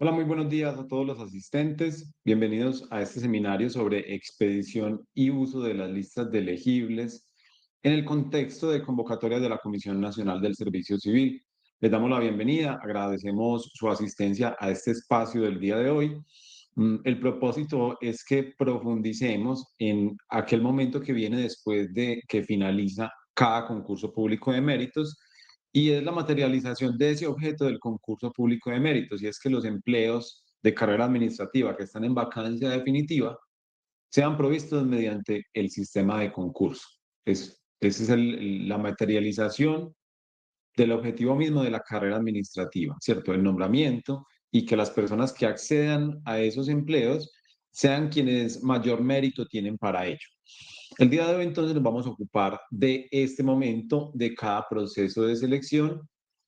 Hola, muy buenos días a todos los asistentes. Bienvenidos a este seminario sobre expedición y uso de las listas de elegibles en el contexto de convocatoria de la Comisión Nacional del Servicio Civil. Les damos la bienvenida, agradecemos su asistencia a este espacio del día de hoy. El propósito es que profundicemos en aquel momento que viene después de que finaliza cada concurso público de méritos y es la materialización de ese objeto del concurso público de méritos, y es que los empleos de carrera administrativa que están en vacancia definitiva sean provistos mediante el sistema de concurso. Esa es la materialización del objetivo mismo de la carrera administrativa, ¿cierto? El nombramiento y que las personas que accedan a esos empleos sean quienes mayor mérito tienen para ello. El día de hoy entonces nos vamos a ocupar de este momento de cada proceso de selección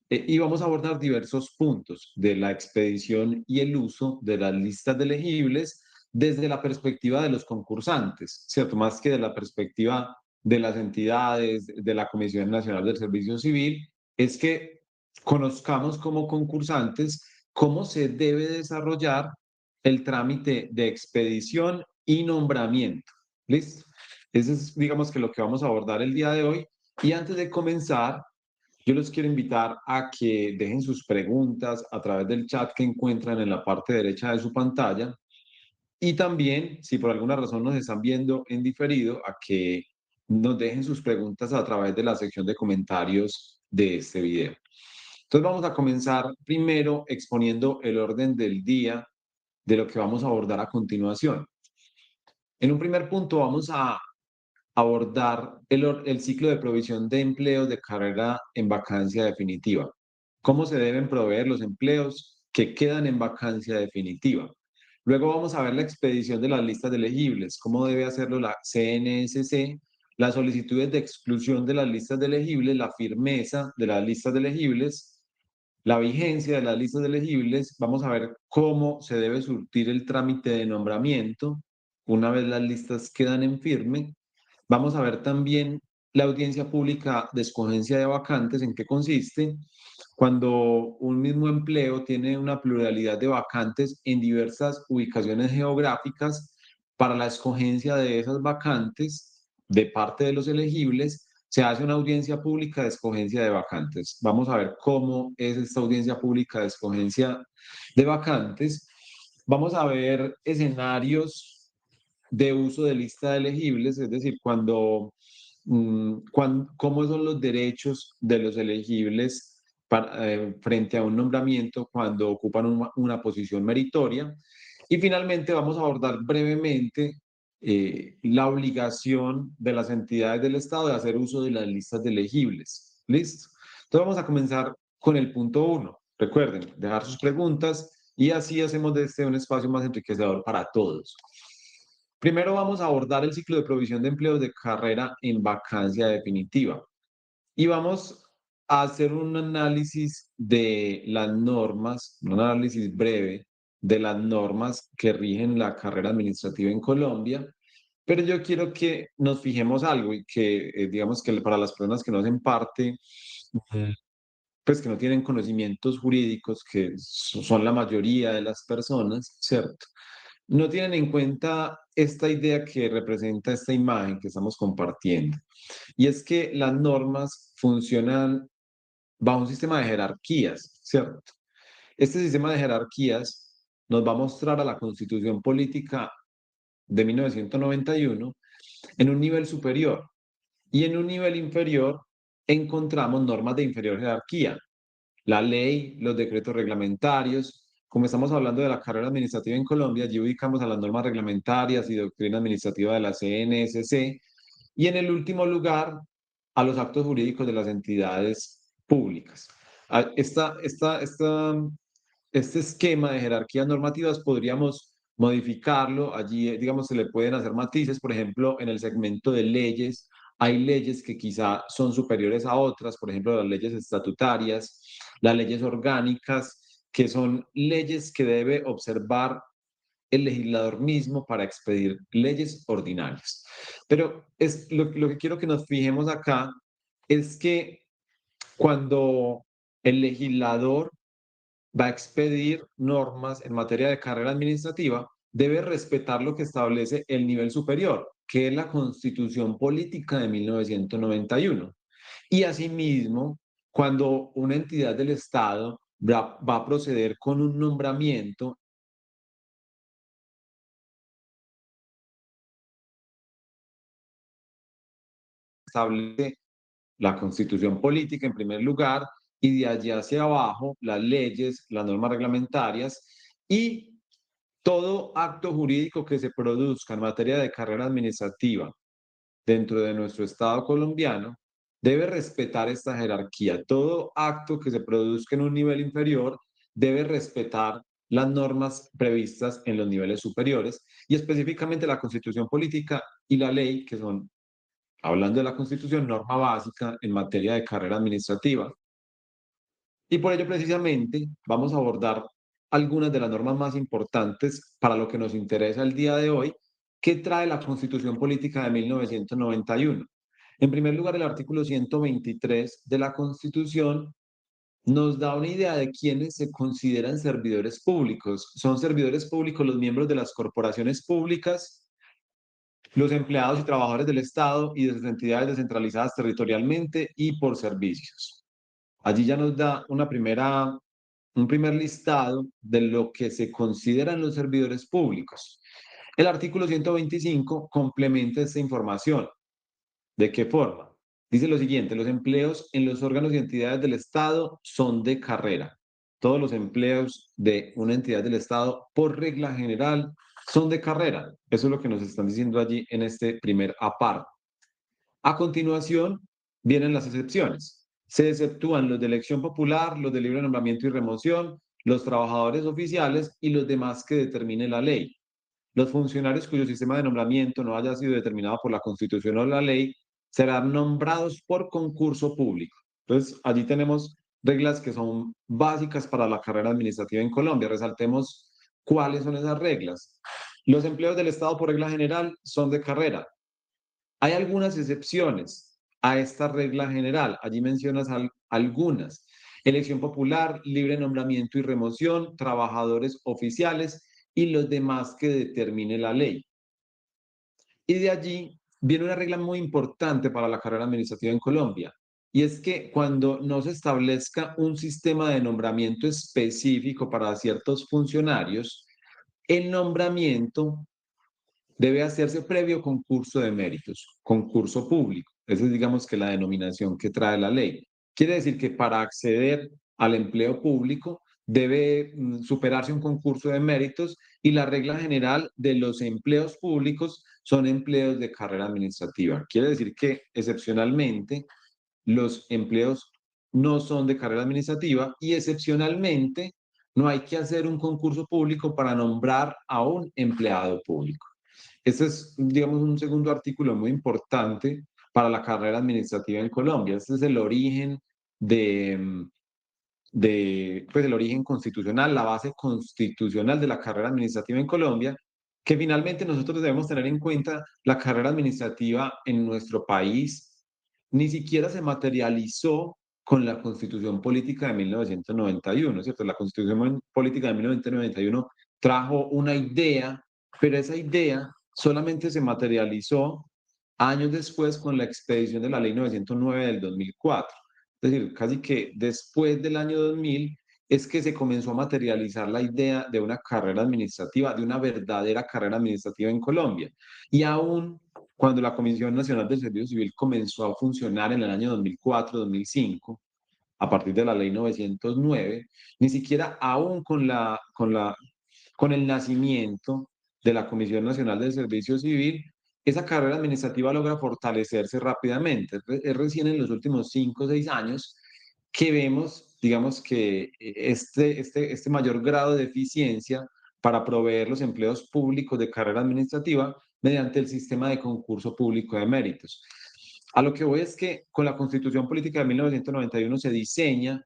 y vamos a abordar diversos puntos de la expedición y el uso de las listas de elegibles desde la perspectiva de los concursantes, ¿cierto? Más que de la perspectiva de las entidades, de la Comisión Nacional del Servicio Civil, es que conozcamos como concursantes cómo se debe desarrollar el trámite de expedición y nombramiento. ¿Listo? Eso es, digamos que lo que vamos a abordar el día de hoy. Y antes de comenzar, yo los quiero invitar a que dejen sus preguntas a través del chat que encuentran en la parte derecha de su pantalla. Y también, si por alguna razón nos están viendo en diferido, a que nos dejen sus preguntas a través de la sección de comentarios de este video. Entonces vamos a comenzar primero exponiendo el orden del día de lo que vamos a abordar a continuación. En un primer punto vamos a abordar el ciclo de provisión de empleos de carrera en vacancia definitiva. ¿Cómo se deben proveer los empleos que quedan en vacancia definitiva? Luego vamos a ver la expedición de las listas de elegibles, cómo debe hacerlo la CNSC, las solicitudes de exclusión de las listas de elegibles, la firmeza de las listas de elegibles, la vigencia de las listas de elegibles. Vamos a ver cómo se debe surtir el trámite de nombramiento una vez las listas quedan en firme. Vamos a ver también la audiencia pública de escogencia de vacantes, en qué consiste. Cuando un mismo empleo tiene una pluralidad de vacantes en diversas ubicaciones geográficas, para la escogencia de esas vacantes de parte de los elegibles, se hace una audiencia pública de escogencia de vacantes. Vamos a ver cómo es esta audiencia pública de escogencia de vacantes. Vamos a ver escenarios de uso de lista de elegibles, es decir, cómo son los derechos de los elegibles frente a un nombramiento cuando ocupan una posición meritoria. Y finalmente vamos a abordar brevemente la obligación de las entidades del Estado de hacer uso de las listas de elegibles. ¿Listo? Entonces vamos a comenzar con el punto 1. Recuerden, dejar sus preguntas y así hacemos de este un espacio más enriquecedor para todos. Primero vamos a abordar el ciclo de provisión de empleos de carrera en vacancia definitiva y vamos a hacer un análisis de las normas, un análisis breve de las normas que rigen la carrera administrativa en Colombia, pero yo quiero que nos fijemos algo y que digamos que para las personas que no hacen parte, pues que no tienen conocimientos jurídicos, que son la mayoría de las personas, ¿cierto? No tienen en cuenta esta idea que representa esta imagen que estamos compartiendo. Y es que las normas funcionan bajo un sistema de jerarquías, ¿cierto? Este sistema de jerarquías nos va a mostrar a la Constitución Política de 1991 en un nivel superior, y en un nivel inferior encontramos normas de inferior jerarquía, la ley, los decretos reglamentarios. Como estamos hablando de la carrera administrativa en Colombia, allí ubicamos a las normas reglamentarias y doctrina administrativa de la CNSC, y en el último lugar a los actos jurídicos de las entidades públicas. Ah, este esquema de jerarquías normativas podríamos modificarlo. Allí, digamos, se le pueden hacer matices. Por ejemplo, en el segmento de leyes, hay leyes que quizá son superiores a otras, por ejemplo, las leyes estatutarias, las leyes orgánicas, que son leyes que debe observar el legislador mismo para expedir leyes ordinarias. Pero lo que quiero que nos fijemos acá es que cuando el legislador va a expedir normas en materia de carrera administrativa, debe respetar lo que establece el nivel superior, que es la Constitución Política de 1991. Y asimismo, cuando una entidad del Estado va a proceder con un nombramiento, establece la Constitución Política en primer lugar y de allí hacia abajo las leyes, las normas reglamentarias y todo acto jurídico que se produzca en materia de carrera administrativa dentro de nuestro Estado colombiano debe respetar esta jerarquía. Todo acto que se produzca en un nivel inferior debe respetar las normas previstas en los niveles superiores y específicamente la Constitución Política y la ley, que son, hablando de la Constitución, norma básica en materia de carrera administrativa. Y por ello, precisamente, vamos a abordar algunas de las normas más importantes para lo que nos interesa el día de hoy, que trae la Constitución Política de 1991. En primer lugar, el artículo 123 de la Constitución nos da una idea de quiénes se consideran servidores públicos. Son servidores públicos los miembros de las corporaciones públicas, los empleados y trabajadores del Estado y de sus entidades descentralizadas territorialmente y por servicios. Allí ya nos da un primer listado de lo que se consideran los servidores públicos. El artículo 125 complementa esta información. ¿De qué forma? Dice lo siguiente, los empleos en los órganos y entidades del Estado son de carrera. Todos los empleos de una entidad del Estado, por regla general, son de carrera. Eso es lo que nos están diciendo allí en este primer aparte. A continuación, vienen las excepciones. Se exceptúan los de elección popular, los de libre nombramiento y remoción, los trabajadores oficiales y los demás que determine la ley. Los funcionarios cuyo sistema de nombramiento no haya sido determinado por la Constitución o la ley serán nombrados por concurso público. Entonces, allí tenemos reglas que son básicas para la carrera administrativa en Colombia. Resaltemos cuáles son esas reglas. Los empleos del Estado por regla general son de carrera. Hay algunas excepciones a esta regla general. Allí mencionas algunas. Elección popular, libre nombramiento y remoción, trabajadores oficiales y los demás que determine la ley. Y de allí viene una regla muy importante para la carrera administrativa en Colombia. Y es que cuando no se establezca un sistema de nombramiento específico para ciertos funcionarios, el nombramiento debe hacerse previo concurso de méritos, concurso público. Esa es, digamos, que la denominación que trae la ley. Quiere decir que para acceder al empleo público debe superarse un concurso de méritos y la regla general de los empleos públicos son empleos de carrera administrativa. Quiere decir que excepcionalmente los empleos no son de carrera administrativa y excepcionalmente no hay que hacer un concurso público para nombrar a un empleado público. Este es, digamos, un segundo artículo muy importante para la carrera administrativa en Colombia. Este es el origen de, pues el origen constitucional, la base constitucional de la carrera administrativa en Colombia, que finalmente nosotros debemos tener en cuenta la carrera administrativa en nuestro país ni siquiera se materializó con la Constitución Política de 1991, ¿cierto? La Constitución Política de 1991 trajo una idea, pero esa idea solamente se materializó años después con la expedición de la Ley 909 del 2004. Es decir, casi que después del año 2000 es que se comenzó a materializar la idea de una carrera administrativa, de una verdadera carrera administrativa en Colombia. Y aún cuando la Comisión Nacional del Servicio Civil comenzó a funcionar en el año 2004-2005, a partir de la Ley 909, ni siquiera aún con el nacimiento de la Comisión Nacional del Servicio Civil, esa carrera administrativa logra fortalecerse rápidamente. Es recién en los últimos 5 o 6 años que vemos, digamos, que este mayor grado de eficiencia para proveer los empleos públicos de carrera administrativa mediante el sistema de concurso público de méritos. A lo que voy es que con la Constitución Política de 1991 se diseña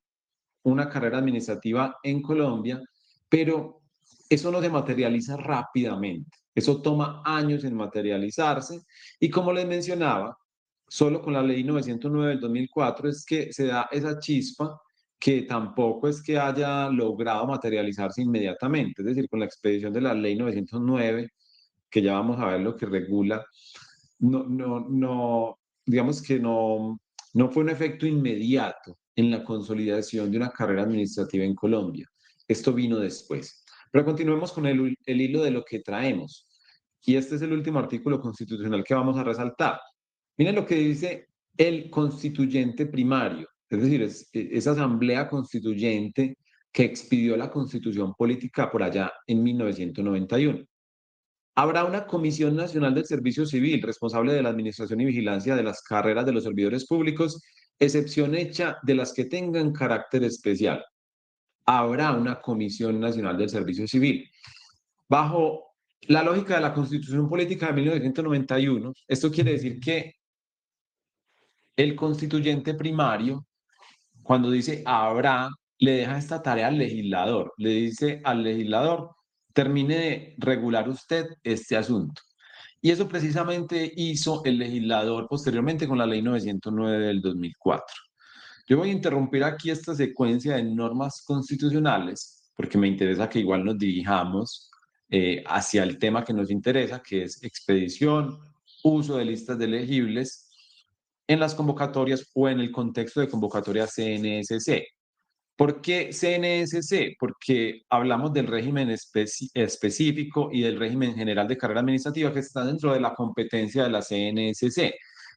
una carrera administrativa en Colombia, pero eso no se materializa rápidamente. Eso toma años en materializarse y como les mencionaba, solo con la ley 909 del 2004 es que se da esa chispa que tampoco es que haya logrado materializarse inmediatamente, es decir, con la expedición de la Ley 909, que ya vamos a ver lo que regula, digamos que no fue un efecto inmediato en la consolidación de una carrera administrativa en Colombia. Esto vino después. Pero continuemos con el hilo de lo que traemos. Y este es el último artículo constitucional que vamos a resaltar. Miren lo que dice el constituyente primario, es decir, esa asamblea constituyente que expidió la constitución política por allá en 1991. Habrá una Comisión Nacional del Servicio Civil responsable de la administración y vigilancia de las carreras de los servidores públicos, excepción hecha de las que tengan carácter especial. Habrá una Comisión Nacional del Servicio Civil. Bajo la lógica de la Constitución Política de 1991, esto quiere decir que el constituyente primario, cuando dice habrá, le deja esta tarea al legislador, le dice al legislador, termine de regular usted este asunto. Y eso precisamente hizo el legislador posteriormente con la ley 909 del 2004. Yo voy a interrumpir aquí esta secuencia de normas constitucionales porque me interesa que igual nos dirijamos hacia el tema que nos interesa, que es expedición, uso de listas de elegibles en las convocatorias o en el contexto de convocatoria CNSC. ¿Por qué CNSC? Porque hablamos del régimen específico y del régimen general de carrera administrativa que está dentro de la competencia de la CNSC.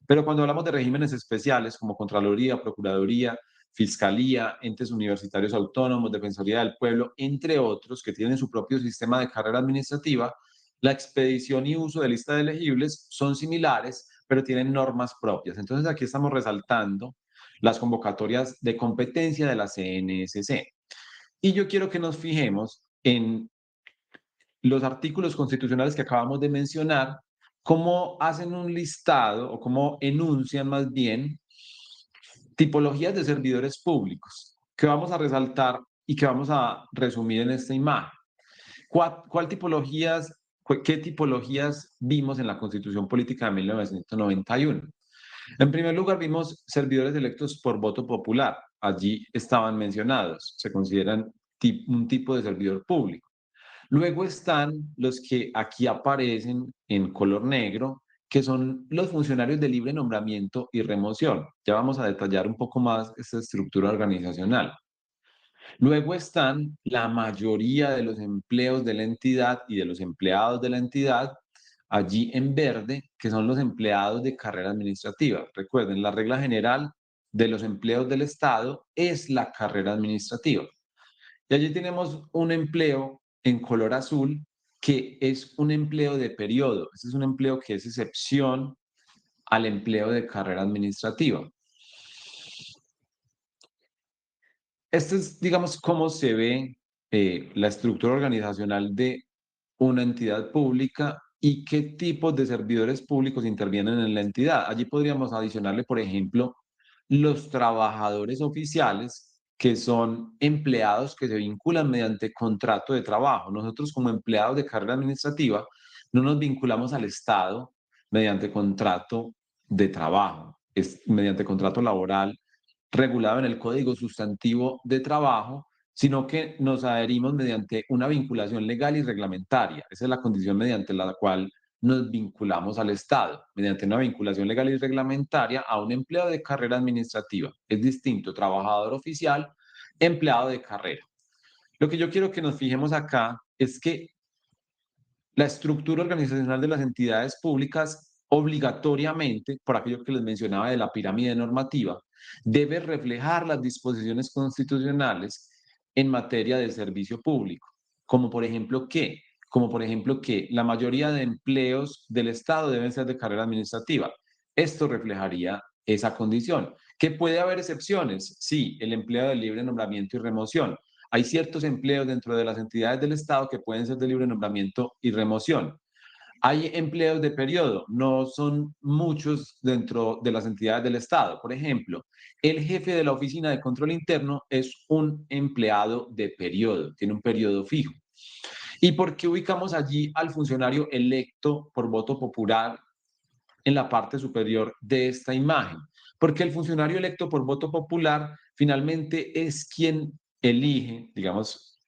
Pero cuando hablamos de regímenes especiales como Contraloría, Procuraduría, Fiscalía, entes universitarios autónomos, Defensoría del Pueblo, entre otros, que tienen su propio sistema de carrera administrativa, la expedición y uso de lista de elegibles son similares, pero tienen normas propias. Entonces aquí estamos resaltando las convocatorias de competencia de la CNSC. Y yo quiero que nos fijemos en los artículos constitucionales que acabamos de mencionar, cómo hacen un listado o cómo enuncian más bien tipologías de servidores públicos que vamos a resaltar y que vamos a resumir en esta imagen. ¿Qué tipologías vimos en la Constitución Política de 1991? En primer lugar, vimos servidores electos por voto popular. Allí estaban mencionados, se consideran un tipo de servidor público. Luego están los que aquí aparecen en color negro, que son los funcionarios de libre nombramiento y remoción. Ya vamos a detallar un poco más esta estructura organizacional. Luego están la mayoría de los empleos de la entidad y de los empleados de la entidad, allí en verde, que son los empleados de carrera administrativa. Recuerden, la regla general de los empleos del Estado es la carrera administrativa. Y allí tenemos un empleo en color azul que es un empleo de periodo. Este es un empleo que es excepción al empleo de carrera administrativa. Este es, digamos, cómo se ve la estructura organizacional de una entidad pública y qué tipos de servidores públicos intervienen en la entidad. Allí podríamos adicionarle, por ejemplo, los trabajadores oficiales, que son empleados que se vinculan mediante contrato de trabajo. Nosotros como empleados de carrera administrativa no nos vinculamos al Estado mediante contrato de trabajo, es mediante contrato laboral regulado en el Código Sustantivo de Trabajo, sino que nos adherimos mediante una vinculación legal y reglamentaria. Esa es la condición mediante la cual nos vinculamos al Estado, mediante una vinculación legal y reglamentaria a un empleado de carrera administrativa. Es distinto, trabajador oficial, empleado de carrera. Lo que yo quiero que nos fijemos acá es que la estructura organizacional de las entidades públicas obligatoriamente, por aquello que les mencionaba de la pirámide normativa, debe reflejar las disposiciones constitucionales en materia de servicio público, como por ejemplo que, la mayoría de empleos del Estado deben ser de carrera administrativa. Esto reflejaría esa condición. ¿Que puede haber excepciones? Sí, el empleo de libre nombramiento y remoción. Hay ciertos empleos dentro de las entidades del Estado que pueden ser de libre nombramiento y remoción. Hay empleos de periodo, no son muchos dentro de las entidades del Estado. Por ejemplo, el jefe de la Oficina de Control Interno es un empleado de periodo, tiene un periodo fijo. ¿Y por qué ubicamos allí al funcionario electo por voto popular en la parte superior de esta imagen? Porque el funcionario electo por voto popular finalmente es quien elige, digamos,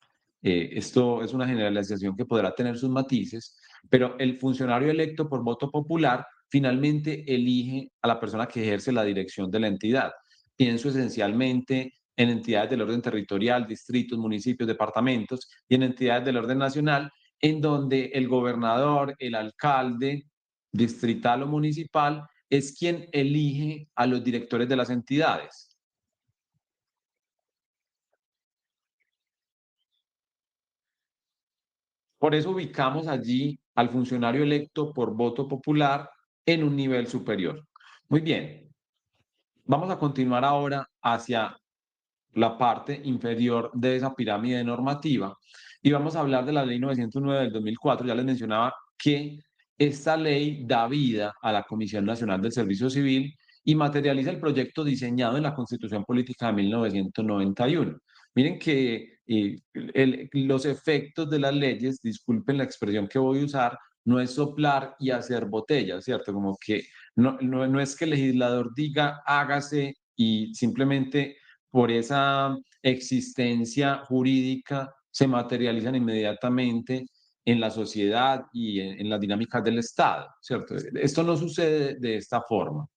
esto es una generalización que podrá tener sus matices, pero el funcionario electo por voto popular finalmente elige a la persona que ejerce la dirección de la entidad. Pienso esencialmente en entidades del orden territorial, distritos, municipios, departamentos y en entidades del orden nacional, en donde el gobernador, el alcalde distrital o municipal es quien elige a los directores de las entidades. Por eso ubicamos allí al funcionario electo por voto popular en un nivel superior. Muy bien, vamos a continuar ahora hacia la parte inferior de esa pirámide normativa y vamos a hablar de la ley 909 del 2004. Ya les mencionaba que esta ley da vida a la Comisión Nacional del Servicio Civil y materializa el proyecto diseñado en la Constitución Política de 1991. Miren que los efectos de las leyes, disculpen la expresión que voy a usar, no es soplar y hacer botellas, ¿cierto? Como que no es que el legislador diga hágase y simplemente por esa existencia jurídica se materializan inmediatamente en la sociedad y en las dinámicas del Estado, ¿cierto? Esto no sucede de esta forma.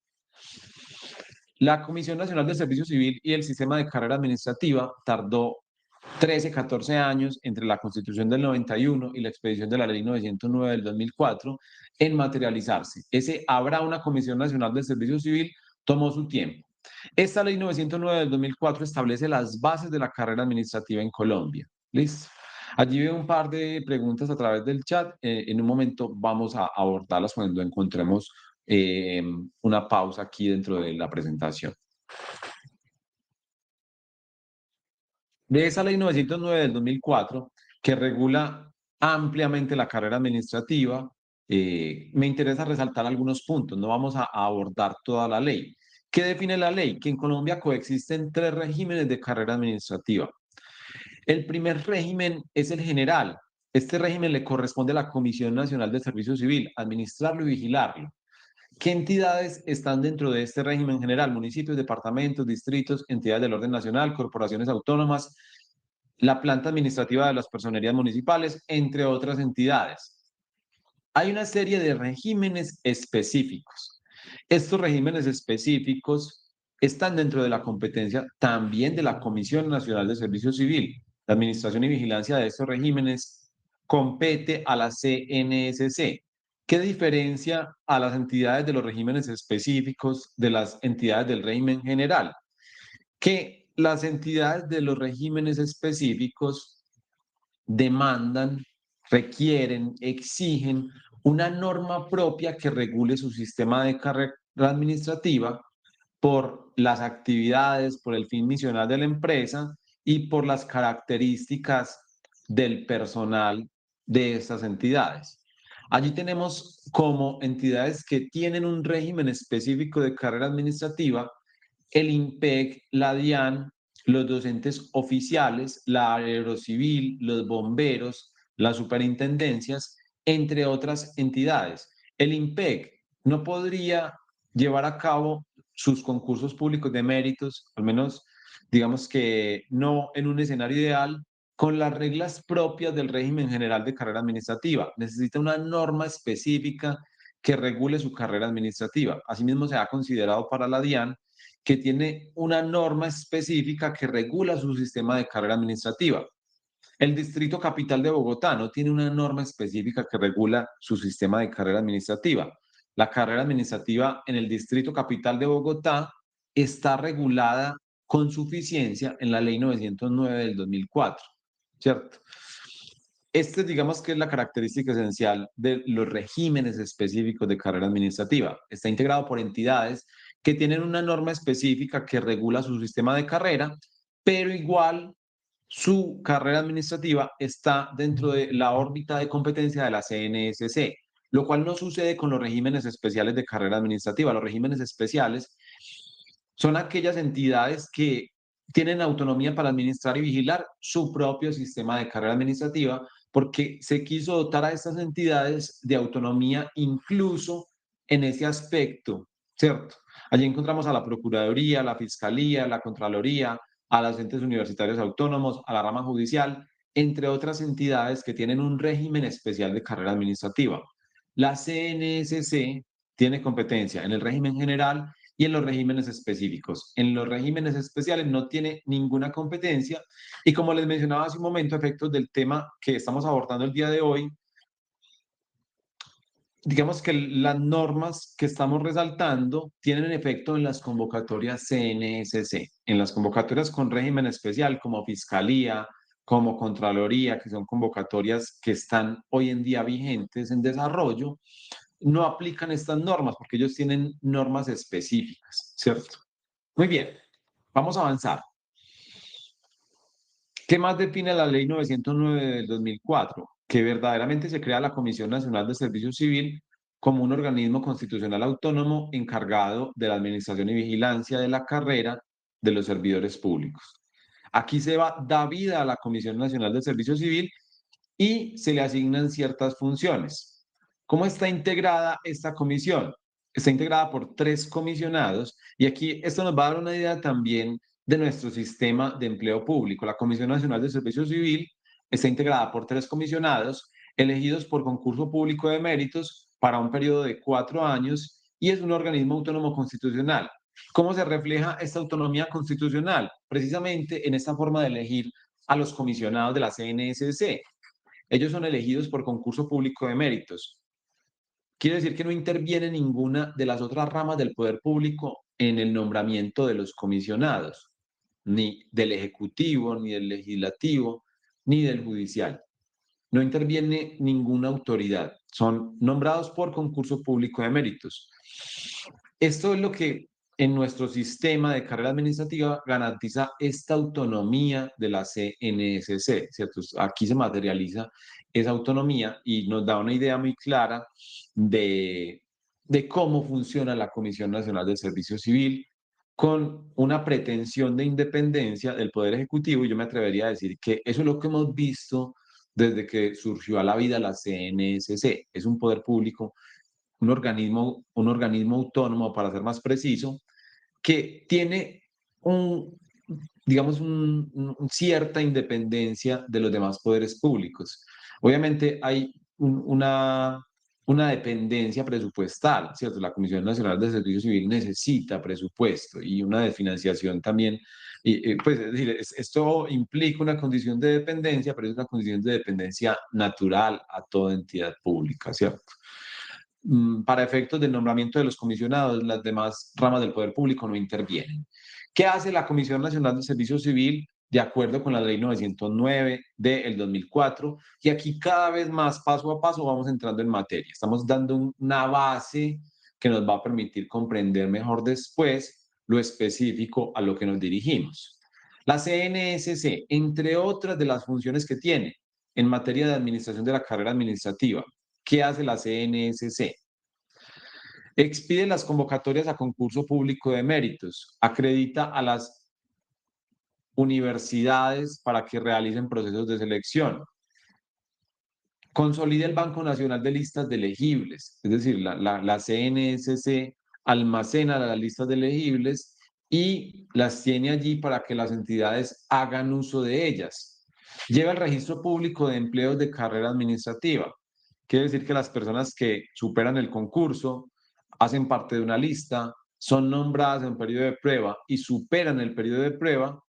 La Comisión Nacional del Servicio Civil y el sistema de carrera administrativa tardó 13, 14 años entre la Constitución del 91 y la expedición de la Ley 909 del 2004 en materializarse. Ese habrá una Comisión Nacional del Servicio Civil tomó su tiempo. Esta Ley 909 del 2004 establece las bases de la carrera administrativa en Colombia. ¿Listo? Allí veo un par de preguntas a través del chat. En un momento vamos a abordarlas cuando encontremos una pausa aquí dentro de la presentación. De esa ley 909 del 2004, que regula ampliamente la carrera administrativa, me interesa resaltar algunos puntos, no vamos a abordar toda la ley. ¿Qué define la ley? Que en Colombia coexisten tres regímenes de carrera administrativa. El primer régimen es el general. Este régimen le corresponde a la Comisión Nacional de Servicio Civil, administrarlo y vigilarlo. ¿Qué entidades están dentro de este régimen general? Municipios, departamentos, distritos, entidades del orden nacional, corporaciones autónomas, la planta administrativa de las personerías municipales, entre otras entidades. Hay una serie de regímenes específicos. Estos regímenes específicos están dentro de la competencia también de la Comisión Nacional de Servicio Civil. La administración y vigilancia de estos regímenes compete a la CNSC. ¿Qué diferencia a las entidades de los regímenes específicos de las entidades del régimen general? Que las entidades de los regímenes específicos demandan, requieren, exigen una norma propia que regule su sistema de carrera administrativa por las actividades, por el fin misional de la empresa y por las características del personal de estas entidades. Allí tenemos como entidades que tienen un régimen específico de carrera administrativa el IMPEC, la DIAN, los docentes oficiales, la aerocivil, los bomberos, las superintendencias, entre otras entidades. El IMPEC no podría llevar a cabo sus concursos públicos de méritos, al menos digamos que no en un escenario ideal, con las reglas propias del régimen general de carrera administrativa. Necesita una norma específica que regule su carrera administrativa. Asimismo, se ha considerado para la DIAN que tiene una norma específica que regula su sistema de carrera administrativa. El Distrito Capital de Bogotá no tiene una norma específica que regula su sistema de carrera administrativa. La carrera administrativa en el Distrito Capital de Bogotá está regulada con suficiencia en la Ley 909 del 2004, ¿cierto? Este, digamos que es la característica esencial de los regímenes específicos de carrera administrativa. Está integrado por entidades que tienen una norma específica que regula su sistema de carrera, pero igual su carrera administrativa está dentro de la órbita de competencia de la CNSC, lo cual no sucede con los regímenes especiales de carrera administrativa. Los regímenes especiales son aquellas entidades que tienen autonomía para administrar y vigilar su propio sistema de carrera administrativa, porque se quiso dotar a estas entidades de autonomía incluso en ese aspecto ¿cierto? Allí encontramos a la Procuraduría, la Fiscalía, la Contraloría, a los entes universitarios autónomos, a la rama judicial, entre otras entidades que tienen un régimen especial de carrera administrativa. La CNSC tiene competencia en el régimen general y en los regímenes específicos. En los regímenes especiales no tiene ninguna competencia y como les mencionaba hace un momento, a efectos del tema que estamos abordando el día de hoy, digamos que las normas que estamos resaltando tienen efecto en las convocatorias CNSC, en las convocatorias con régimen especial como Fiscalía, como Contraloría, que son convocatorias que están hoy en día vigentes en desarrollo, no aplican estas normas porque ellos tienen normas específicas, ¿cierto? Muy bien, vamos a avanzar. ¿Qué más define la Ley 909 del 2004? Que verdaderamente se crea la Comisión Nacional de Servicio Civil como un organismo constitucional autónomo encargado de la administración y vigilancia de la carrera de los servidores públicos. Aquí da vida a la Comisión Nacional de Servicio Civil y se le asignan ciertas funciones. ¿Cómo está integrada esta comisión? Está integrada por 3 comisionados y aquí esto nos va a dar una idea también de nuestro sistema de empleo público. La Comisión Nacional de Servicio Civil está integrada por 3 comisionados elegidos por concurso público de méritos para un periodo de 4 años y es un organismo autónomo constitucional. ¿Cómo se refleja esta autonomía constitucional? Precisamente en esta forma de elegir a los comisionados de la CNSC. Ellos son elegidos por concurso público de méritos. Quiere decir que no interviene ninguna de las otras ramas del poder público en el nombramiento de los comisionados, ni del Ejecutivo, ni del Legislativo, ni del Judicial. No interviene ninguna autoridad. Son nombrados por concurso público de méritos. Esto es lo que en nuestro sistema de carrera administrativa garantiza esta autonomía de la CNSC, ¿cierto? Aquí se materializa esa autonomía y nos da una idea muy clara de, de cómo funciona la Comisión Nacional de Servicio Civil con una pretensión de independencia del Poder Ejecutivo y yo me atrevería a decir que eso es lo que hemos visto desde que surgió a la vida la CNSC. Es un poder público, un organismo autónomo, para ser más preciso, que tiene un, digamos, cierta independencia de los demás poderes públicos. Obviamente hay una dependencia presupuestal, ¿cierto? La Comisión Nacional de Servicio Civil necesita presupuesto y una de financiación también. Y, pues, es decir, esto implica una condición de dependencia, pero es una condición de dependencia natural a toda entidad pública, ¿cierto? Para efectos del nombramiento de los comisionados, las demás ramas del poder público no intervienen. ¿Qué hace la Comisión Nacional de Servicio Civil? De acuerdo con la Ley 909 del 2004, y aquí cada vez más, paso a paso, vamos entrando en materia. Estamos dando una base que nos va a permitir comprender mejor después lo específico a lo que nos dirigimos. La CNSC, entre otras de las funciones que tiene en materia de administración de la carrera administrativa, ¿qué hace la CNSC? Expide las convocatorias a concurso público de méritos, acredita a las universidades para que realicen procesos de selección, consolida el Banco Nacional de Listas de Elegibles, es decir, la CNSC almacena las listas de elegibles y las tiene allí para que las entidades hagan uso de ellas. Lleva el registro público de empleos de carrera administrativa. Quiere decir que las personas que superan el concurso, hacen parte de una lista, son nombradas en periodo de prueba y superan el periodo de prueba,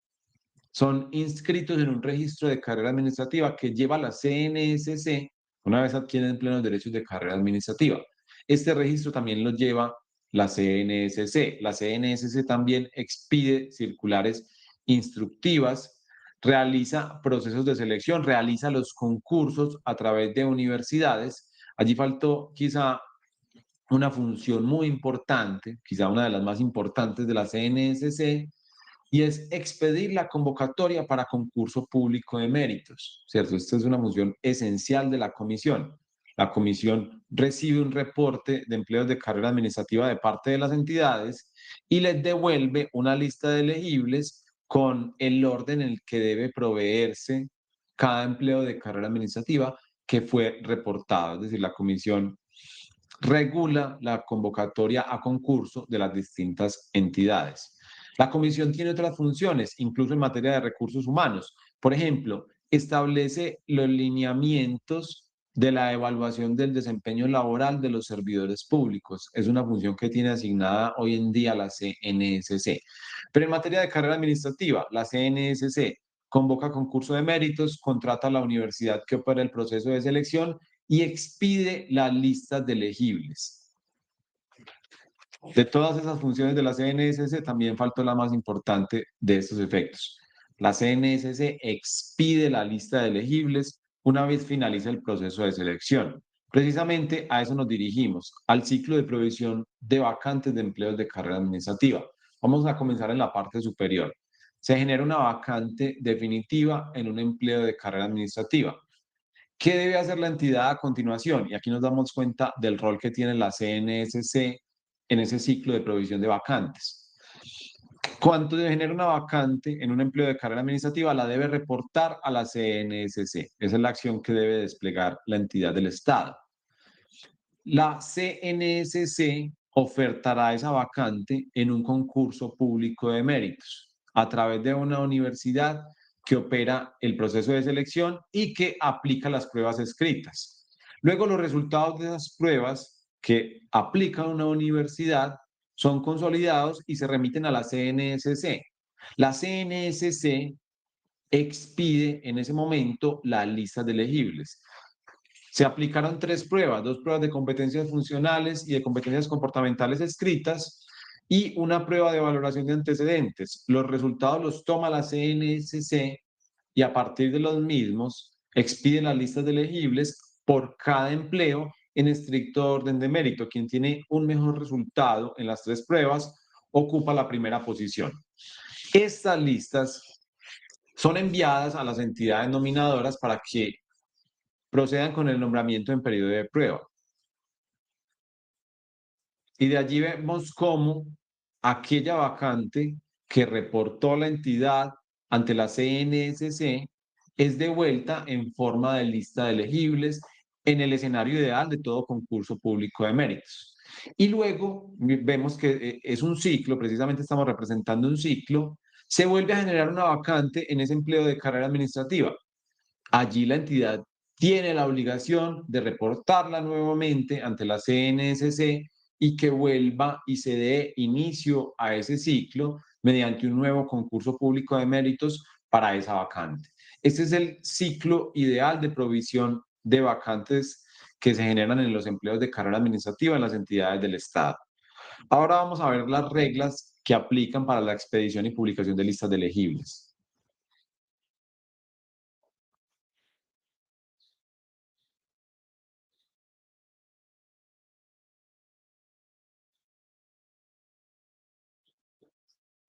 son inscritos en un registro de carrera administrativa que lleva la CNSC una vez adquieren plenos derechos de carrera administrativa. Este registro también lo lleva la CNSC. La CNSC también expide circulares instructivas, realiza procesos de selección, realiza los concursos a través de universidades. Allí faltó quizá una función muy importante, quizá una de las más importantes de la CNSC, y es expedir la convocatoria para concurso público de méritos, ¿cierto? Esta es una función esencial de la comisión. La comisión recibe un reporte de empleos de carrera administrativa de parte de las entidades y les devuelve una lista de elegibles con el orden en el que debe proveerse cada empleo de carrera administrativa que fue reportado. Es decir, la comisión regula la convocatoria a concurso de las distintas entidades. La comisión tiene otras funciones, incluso en materia de recursos humanos. Por ejemplo, establece los lineamientos de la evaluación del desempeño laboral de los servidores públicos. Es una función que tiene asignada hoy en día la CNSC. Pero en materia de carrera administrativa, la CNSC convoca concurso de méritos, contrata a la universidad que opera el proceso de selección y expide las listas de elegibles. De todas esas funciones de la CNSC, también faltó la más importante de estos efectos. La CNSC expide la lista de elegibles una vez finaliza el proceso de selección. Precisamente a eso nos dirigimos, al ciclo de provisión de vacantes de empleos de carrera administrativa. Vamos a comenzar en la parte superior. Se genera una vacante definitiva en un empleo de carrera administrativa. ¿Qué debe hacer la entidad a continuación? Y aquí nos damos cuenta del rol que tiene la CNSC en ese ciclo de provisión de vacantes. Cuánto debe generar una vacante en un empleo de carrera administrativa, la debe reportar a la CNSC. Esa es la acción que debe desplegar la entidad del Estado. La CNSC ofertará esa vacante en un concurso público de méritos a través de una universidad que opera el proceso de selección y que aplica las pruebas escritas. Luego, los resultados de esas pruebas que aplica una universidad son consolidados y se remiten a la CNSC. La CNSC expide en ese momento la lista de elegibles. Se aplicaron 3 pruebas, 2 pruebas de competencias funcionales y de competencias comportamentales escritas y una prueba de valoración de antecedentes. Los resultados los toma la CNSC y a partir de los mismos expide las listas de elegibles por cada empleo en estricto orden de mérito. Quien tiene un mejor resultado en las 3 pruebas ocupa la primera posición. Estas listas son enviadas a las entidades nominadoras para que procedan con el nombramiento en periodo de prueba. Y de allí vemos cómo aquella vacante que reportó la entidad ante la CNSC es devuelta en forma de lista de elegibles en el escenario ideal de todo concurso público de méritos. Y luego vemos que es un ciclo, precisamente estamos representando un ciclo, se vuelve a generar una vacante en ese empleo de carrera administrativa. Allí la entidad tiene la obligación de reportarla nuevamente ante la CNSC y que vuelva y se dé inicio a ese ciclo mediante un nuevo concurso público de méritos para esa vacante. Este es el ciclo ideal de provisión de vacantes que se generan en los empleos de carrera administrativa en las entidades del Estado. Ahora vamos a ver las reglas que aplican para la expedición y publicación de listas de elegibles.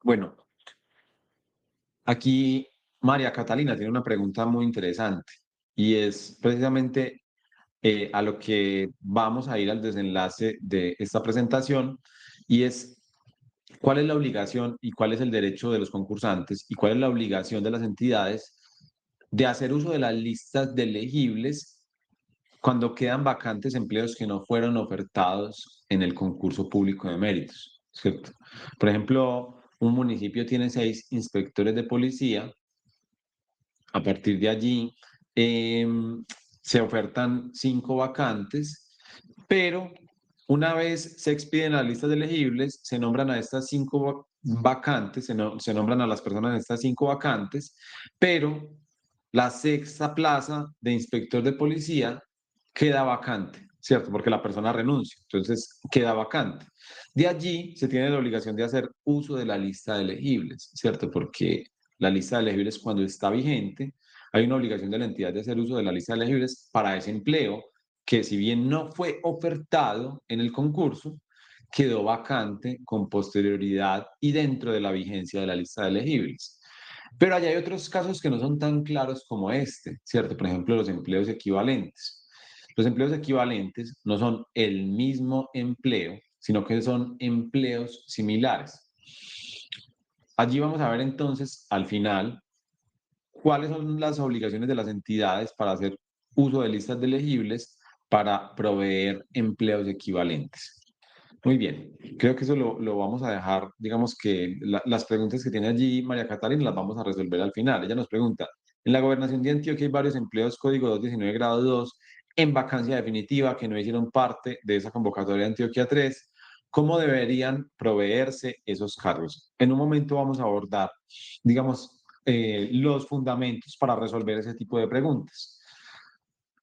Bueno, aquí María Catalina tiene una pregunta muy interesante y es precisamente a lo que vamos a ir al desenlace de esta presentación y es cuál es la obligación y cuál es el derecho de los concursantes y cuál es la obligación de las entidades de hacer uso de las listas de elegibles cuando quedan vacantes empleos que no fueron ofertados en el concurso público de méritos, ¿cierto? Por ejemplo, un municipio tiene 6 inspectores de policía. A partir de allí se ofertan 5 vacantes, pero una vez se expiden las listas de elegibles, se nombran a estas 5 vacantes, se nombran a las personas en estas 5 vacantes, pero la sexta plaza de inspector de policía queda vacante, ¿cierto? Porque la persona renuncia, entonces queda vacante. De allí se tiene la obligación de hacer uso de la lista de elegibles, ¿cierto? Porque la lista de elegibles cuando está vigente, hay una obligación de la entidad de hacer uso de la lista de elegibles para ese empleo que si bien no fue ofertado en el concurso, quedó vacante con posterioridad y dentro de la vigencia de la lista de elegibles. Pero allá hay otros casos que no son tan claros como este, ¿cierto? Por ejemplo, los empleos equivalentes. Los empleos equivalentes no son el mismo empleo, sino que son empleos similares. Allí vamos a ver entonces, al final, cuáles son las obligaciones de las entidades para hacer uso de listas de elegibles para proveer empleos equivalentes. Muy bien, creo que eso lo vamos a dejar, digamos que las preguntas que tiene allí María Catalina las vamos a resolver al final. Ella nos pregunta, en la gobernación de Antioquia hay varios empleos código 219 grado 2 en vacancia definitiva que no hicieron parte de esa convocatoria de Antioquia 3. ¿Cómo deberían proveerse esos cargos? En un momento vamos a abordar, digamos, los fundamentos para resolver ese tipo de preguntas.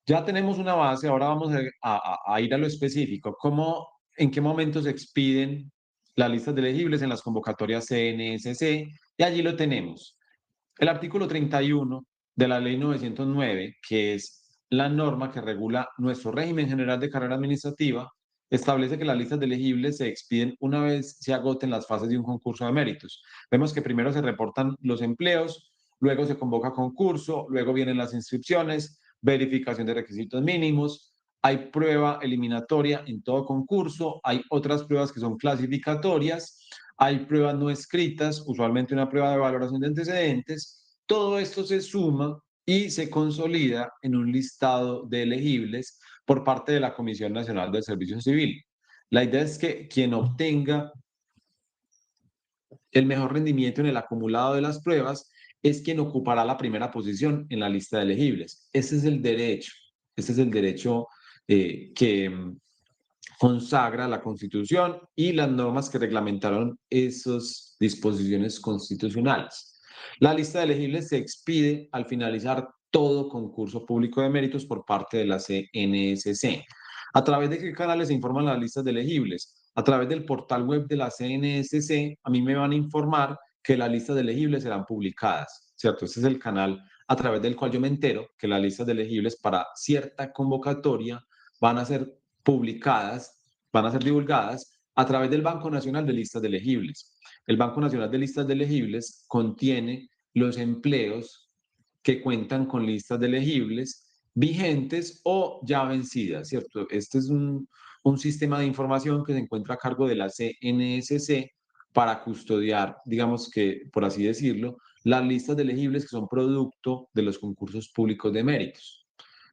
Ya tenemos una base, ahora vamos a ir a lo específico. ¿Cómo, en qué momento se expiden las listas de elegibles en las convocatorias CNSC? Y allí lo tenemos. El artículo 31 de la Ley 909, que es la norma que regula nuestro régimen general de carrera administrativa, establece que las listas de elegibles se expiden una vez se agoten las fases de un concurso de méritos. Vemos que primero se reportan los empleos, luego se convoca concurso, luego vienen las inscripciones, verificación de requisitos mínimos, hay prueba eliminatoria en todo concurso, hay otras pruebas que son clasificatorias, hay pruebas no escritas, usualmente una prueba de valoración de antecedentes. Todo esto se suma y se consolida en un listado de elegibles por parte de la Comisión Nacional del Servicio Civil. La idea es que quien obtenga el mejor rendimiento en el acumulado de las pruebas es quien ocupará la primera posición en la lista de elegibles. Ese es el derecho, ese es el derecho que consagra la Constitución y las normas que reglamentaron esas disposiciones constitucionales. La lista de elegibles se expide al finalizar todo concurso público de méritos por parte de la CNSC. ¿A través de qué canales se informan las listas de elegibles? A través del portal web de la CNSC, a mí me van a informar que las listas de elegibles serán publicadas, ¿cierto? Este es el canal a través del cual yo me entero que las listas de elegibles para cierta convocatoria van a ser publicadas, van a ser divulgadas a través del Banco Nacional de Listas de Elegibles. El Banco Nacional de Listas de Elegibles contiene los empleos que cuentan con listas de elegibles vigentes o ya vencidas, ¿cierto? Este es un sistema de información que se encuentra a cargo de la CNSC para custodiar, digamos que, por así decirlo, las listas de elegibles que son producto de los concursos públicos de méritos.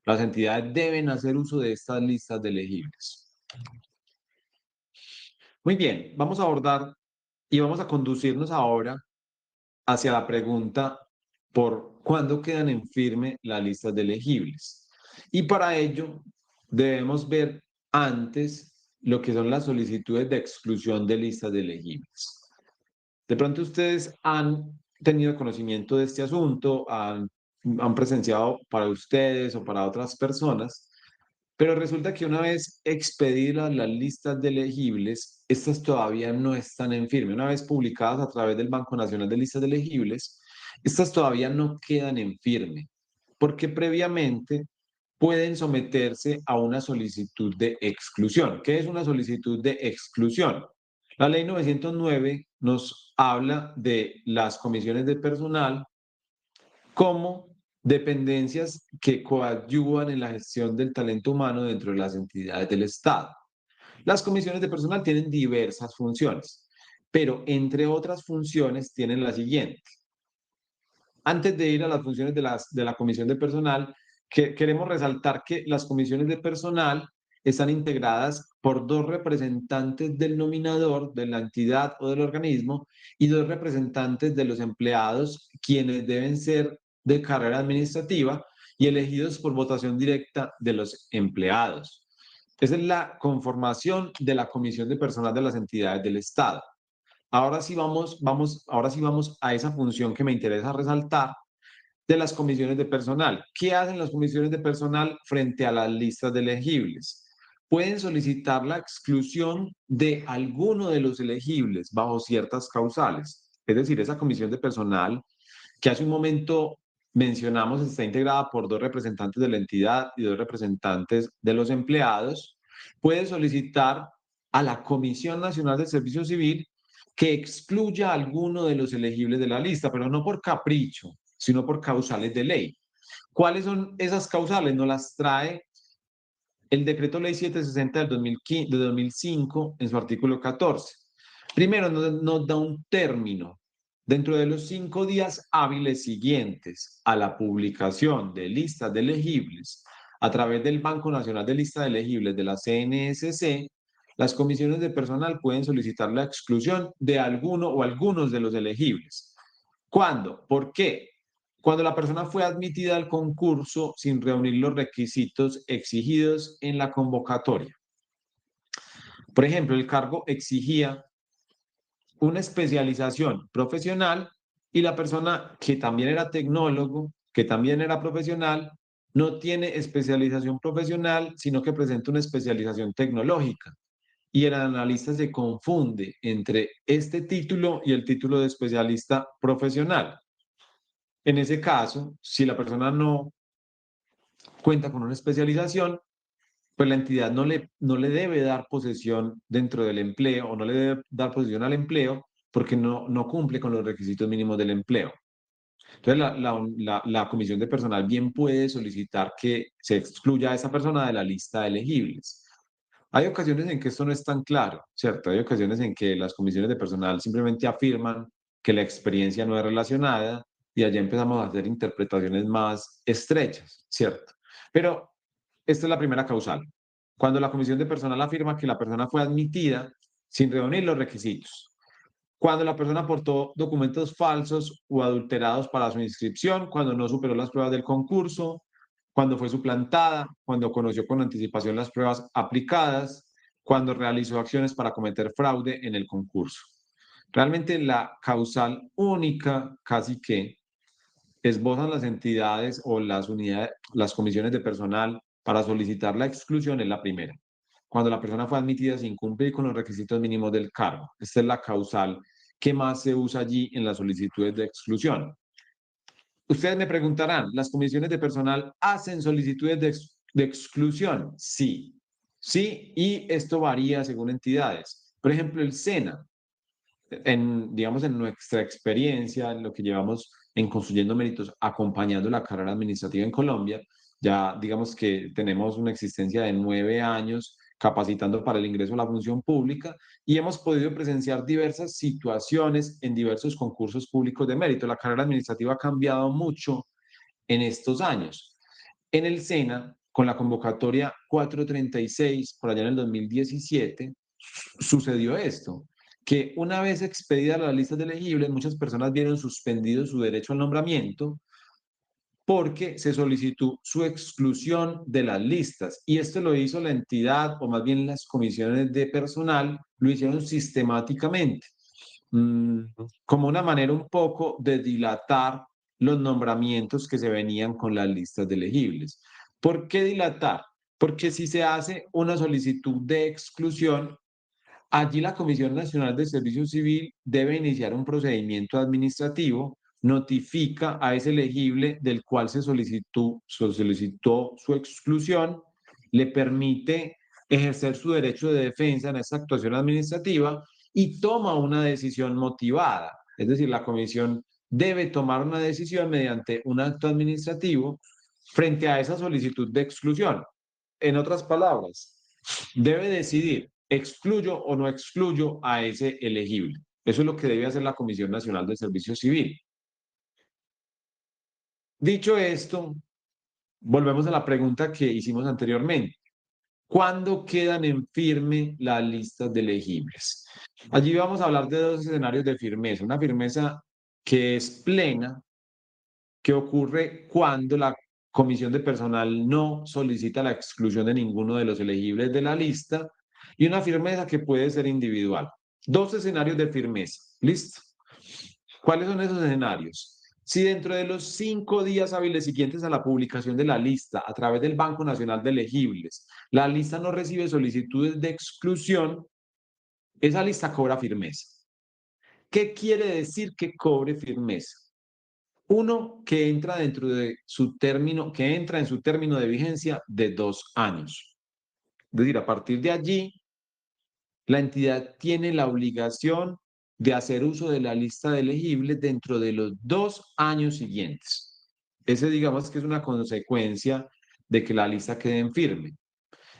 Las entidades deben hacer uso de estas listas de elegibles. Muy bien, vamos a abordar y vamos a conducirnos ahora hacia la pregunta por cuándo quedan en firme las listas de elegibles. Y para ello debemos ver antes lo que son las solicitudes de exclusión de listas de elegibles. De pronto ustedes han tenido conocimiento de este asunto, han presenciado para ustedes o para otras personas, pero resulta que una vez expedidas las listas de elegibles, estas todavía no están en firme. Una vez publicadas a través del Banco Nacional de Listas de Elegibles, estas todavía no quedan en firme, porque previamente pueden someterse a una solicitud de exclusión. ¿Qué es una solicitud de exclusión? La ley 909 nos habla de las comisiones de personal como dependencias que coadyuvan en la gestión del talento humano dentro de las entidades del Estado. Las comisiones de personal tienen diversas funciones, pero entre otras funciones tienen la siguiente. Antes de ir a las funciones de la comisión de personal, queremos resaltar que las comisiones de personal están integradas por dos representantes del nominador de la entidad o del organismo y dos representantes de los empleados, quienes deben ser de carrera administrativa y elegidos por votación directa de los empleados. Esa es la conformación de la comisión de personal de las entidades del Estado. Ahora sí vamos a esa función que me interesa resaltar de las comisiones de personal. ¿Qué hacen las comisiones de personal frente a las listas de elegibles? Pueden solicitar la exclusión de alguno de los elegibles bajo ciertas causales. Es decir, esa comisión de personal que hace un momento mencionamos está integrada por dos representantes de la entidad y dos representantes de los empleados, puede solicitar a la Comisión Nacional del Servicio Civil que excluya a alguno de los elegibles de la lista, pero no por capricho, sino por causales de ley. ¿Cuáles son esas causales? Nos las trae el Decreto Ley 760 del 2005 en su artículo 14. Primero, nos da un término. Dentro de los 5 días hábiles siguientes a la publicación de listas de elegibles, a través del Banco Nacional de Lista de Elegibles de la CNSC, las comisiones de personal pueden solicitar la exclusión de alguno o algunos de los elegibles. ¿Cuándo? ¿Por qué? Cuando la persona fue admitida al concurso sin reunir los requisitos exigidos en la convocatoria. Por ejemplo, el cargo exigía una especialización profesional y la persona que también era tecnólogo, que también era profesional, no tiene especialización profesional, sino que presenta una especialización tecnológica. Y el analista se confunde entre este título y el título de especialista profesional. En ese caso, si la persona no cuenta con una especialización, pues la entidad no le debe dar posesión dentro del empleo o no le debe dar posesión al empleo porque no cumple con los requisitos mínimos del empleo. Entonces, la comisión de personal bien puede solicitar que se excluya a esa persona de la lista de elegibles. Hay ocasiones en que esto no es tan claro, ¿cierto? Hay ocasiones en que las comisiones de personal simplemente afirman que la experiencia no es relacionada y allá empezamos a hacer interpretaciones más estrechas, ¿cierto? Pero esta es la primera causal. Cuando la comisión de personal afirma que la persona fue admitida sin reunir los requisitos. Cuando la persona aportó documentos falsos o adulterados para su inscripción, cuando no superó las pruebas del concurso, cuando fue suplantada, cuando conoció con anticipación las pruebas aplicadas, cuando realizó acciones para cometer fraude en el concurso. Realmente la causal única, casi que, esbozan las entidades o las unidades, las comisiones de personal para solicitar la exclusión es la primera. Cuando la persona fue admitida sin cumplir con los requisitos mínimos del cargo. Esta es la causal que más se usa allí en las solicitudes de exclusión. Ustedes me preguntarán, ¿las comisiones de personal hacen solicitudes de exclusión? Sí, sí, y esto varía según entidades. Por ejemplo, el SENA, digamos, en nuestra experiencia, en lo que llevamos en construyendo méritos, acompañando la carrera administrativa en Colombia, ya digamos que tenemos una existencia de 9 años capacitando para el ingreso a la función pública y hemos podido presenciar diversas situaciones en diversos concursos públicos de mérito. La carrera administrativa ha cambiado mucho en estos años. En el SENA, con la convocatoria 436, por allá en el 2017, sucedió esto, que una vez expedida la lista de elegibles, muchas personas vieron suspendido su derecho al nombramiento porque se solicitó su exclusión de las listas. Y esto lo hizo la entidad, o más bien las comisiones de personal, lo hicieron sistemáticamente, como una manera un poco de dilatar los nombramientos que se venían con las listas de elegibles. ¿Por qué dilatar? Porque si se hace una solicitud de exclusión, allí la Comisión Nacional de Servicio Civil debe iniciar un procedimiento administrativo, notifica a ese elegible del cual se solicitó su exclusión, le permite ejercer su derecho de defensa en esta actuación administrativa y toma una decisión motivada. Es decir, la comisión debe tomar una decisión mediante un acto administrativo frente a esa solicitud de exclusión. En otras palabras, debe decidir, ¿excluyo o no excluyo a ese elegible? Eso es lo que debe hacer la Comisión Nacional de Servicio Civil. Dicho esto, volvemos a la pregunta que hicimos anteriormente. ¿Cuándo quedan en firme las listas de elegibles? Allí vamos a hablar de dos escenarios de firmeza. Una firmeza que es plena, que ocurre cuando la comisión de personal no solicita la exclusión de ninguno de los elegibles de la lista, y una firmeza que puede ser individual. Dos escenarios de firmeza. ¿Listo? ¿Cuáles son esos escenarios? Si dentro de los 5 días hábiles siguientes a la publicación de la lista a través del Banco Nacional de Elegibles, la lista no recibe solicitudes de exclusión, esa lista cobra firmeza. ¿Qué quiere decir que cobre firmeza? Uno, que entra dentro de su término, que entra en su término de vigencia de 2 años. Es decir, a partir de allí, la entidad tiene la obligación de hacer uso de la lista de elegibles dentro de los 2 años siguientes. Ese, digamos, que es una consecuencia de que la lista quede en firme.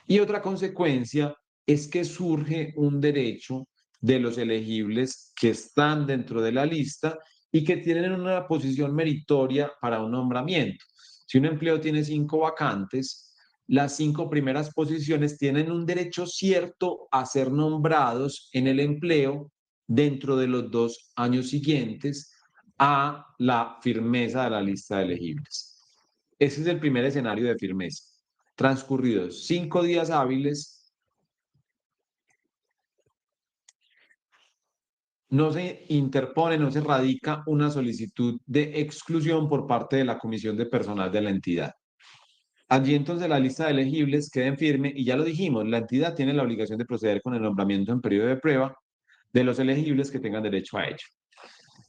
Y otra consecuencia es que surge un derecho de los elegibles que están dentro de la lista y que tienen una posición meritoria para un nombramiento. Si un empleo tiene 5 vacantes, las 5 primeras posiciones tienen un derecho cierto a ser nombrados en el empleo dentro de los 2 años siguientes a la firmeza de la lista de elegibles. Ese es el primer escenario de firmeza. Transcurridos 5 días hábiles, no se interpone, no se radica una solicitud de exclusión por parte de la comisión de personal de la entidad. Allí entonces la lista de elegibles queda en firme y ya lo dijimos, la entidad tiene la obligación de proceder con el nombramiento en periodo de prueba de los elegibles que tengan derecho a ello.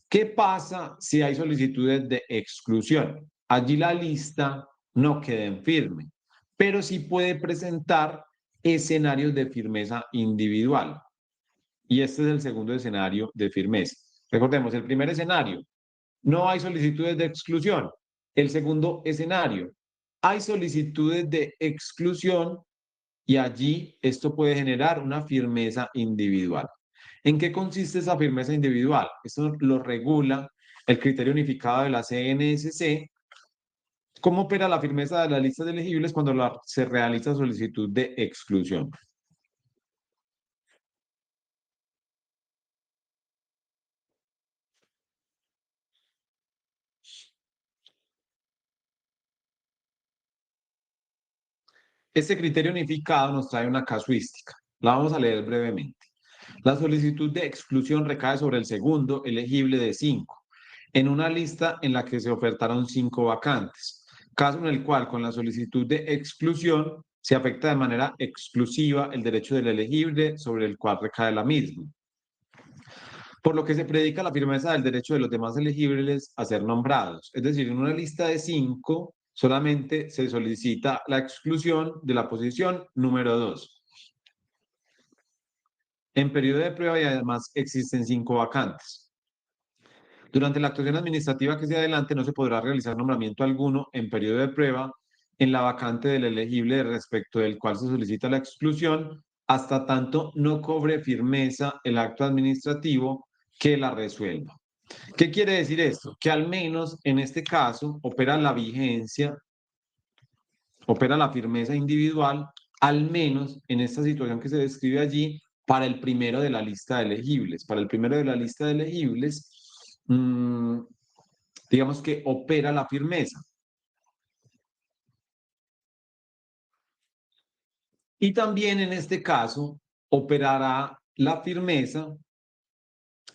¿Qué pasa si hay solicitudes de exclusión? Allí la lista no queda en firme, pero sí puede presentar escenarios de firmeza individual. Y este es el segundo escenario de firmeza. Recordemos, el primer escenario, no hay solicitudes de exclusión. El segundo escenario, hay solicitudes de exclusión y allí esto puede generar una firmeza individual. ¿En qué consiste esa firmeza individual? Esto lo regula el criterio unificado de la CNSC. ¿Cómo opera la firmeza de las listas de elegibles cuando se realiza solicitud de exclusión? Este criterio unificado nos trae una casuística. La vamos a leer brevemente. La solicitud de exclusión recae sobre el segundo elegible de 5, en una lista en la que se ofertaron 5 vacantes, caso en el cual con la solicitud de exclusión se afecta de manera exclusiva el derecho del elegible sobre el cual recae la misma. Por lo que se predica la firmeza del derecho de los demás elegibles a ser nombrados. Es decir, en una lista de 5 solamente se solicita la exclusión de la posición número 2. En periodo de prueba y además existen 5 vacantes. Durante la actuación administrativa que se adelante no se podrá realizar nombramiento alguno en periodo de prueba en la vacante del elegible respecto del cual se solicita la exclusión hasta tanto no cobre firmeza el acto administrativo que la resuelva. ¿Qué quiere decir esto? Que al menos en este caso opera la vigencia, opera la firmeza individual, al menos en esta situación que se describe allí, para el primero de la lista de elegibles. Para el primero de la lista de elegibles, digamos que opera la firmeza. Y también en este caso operará la firmeza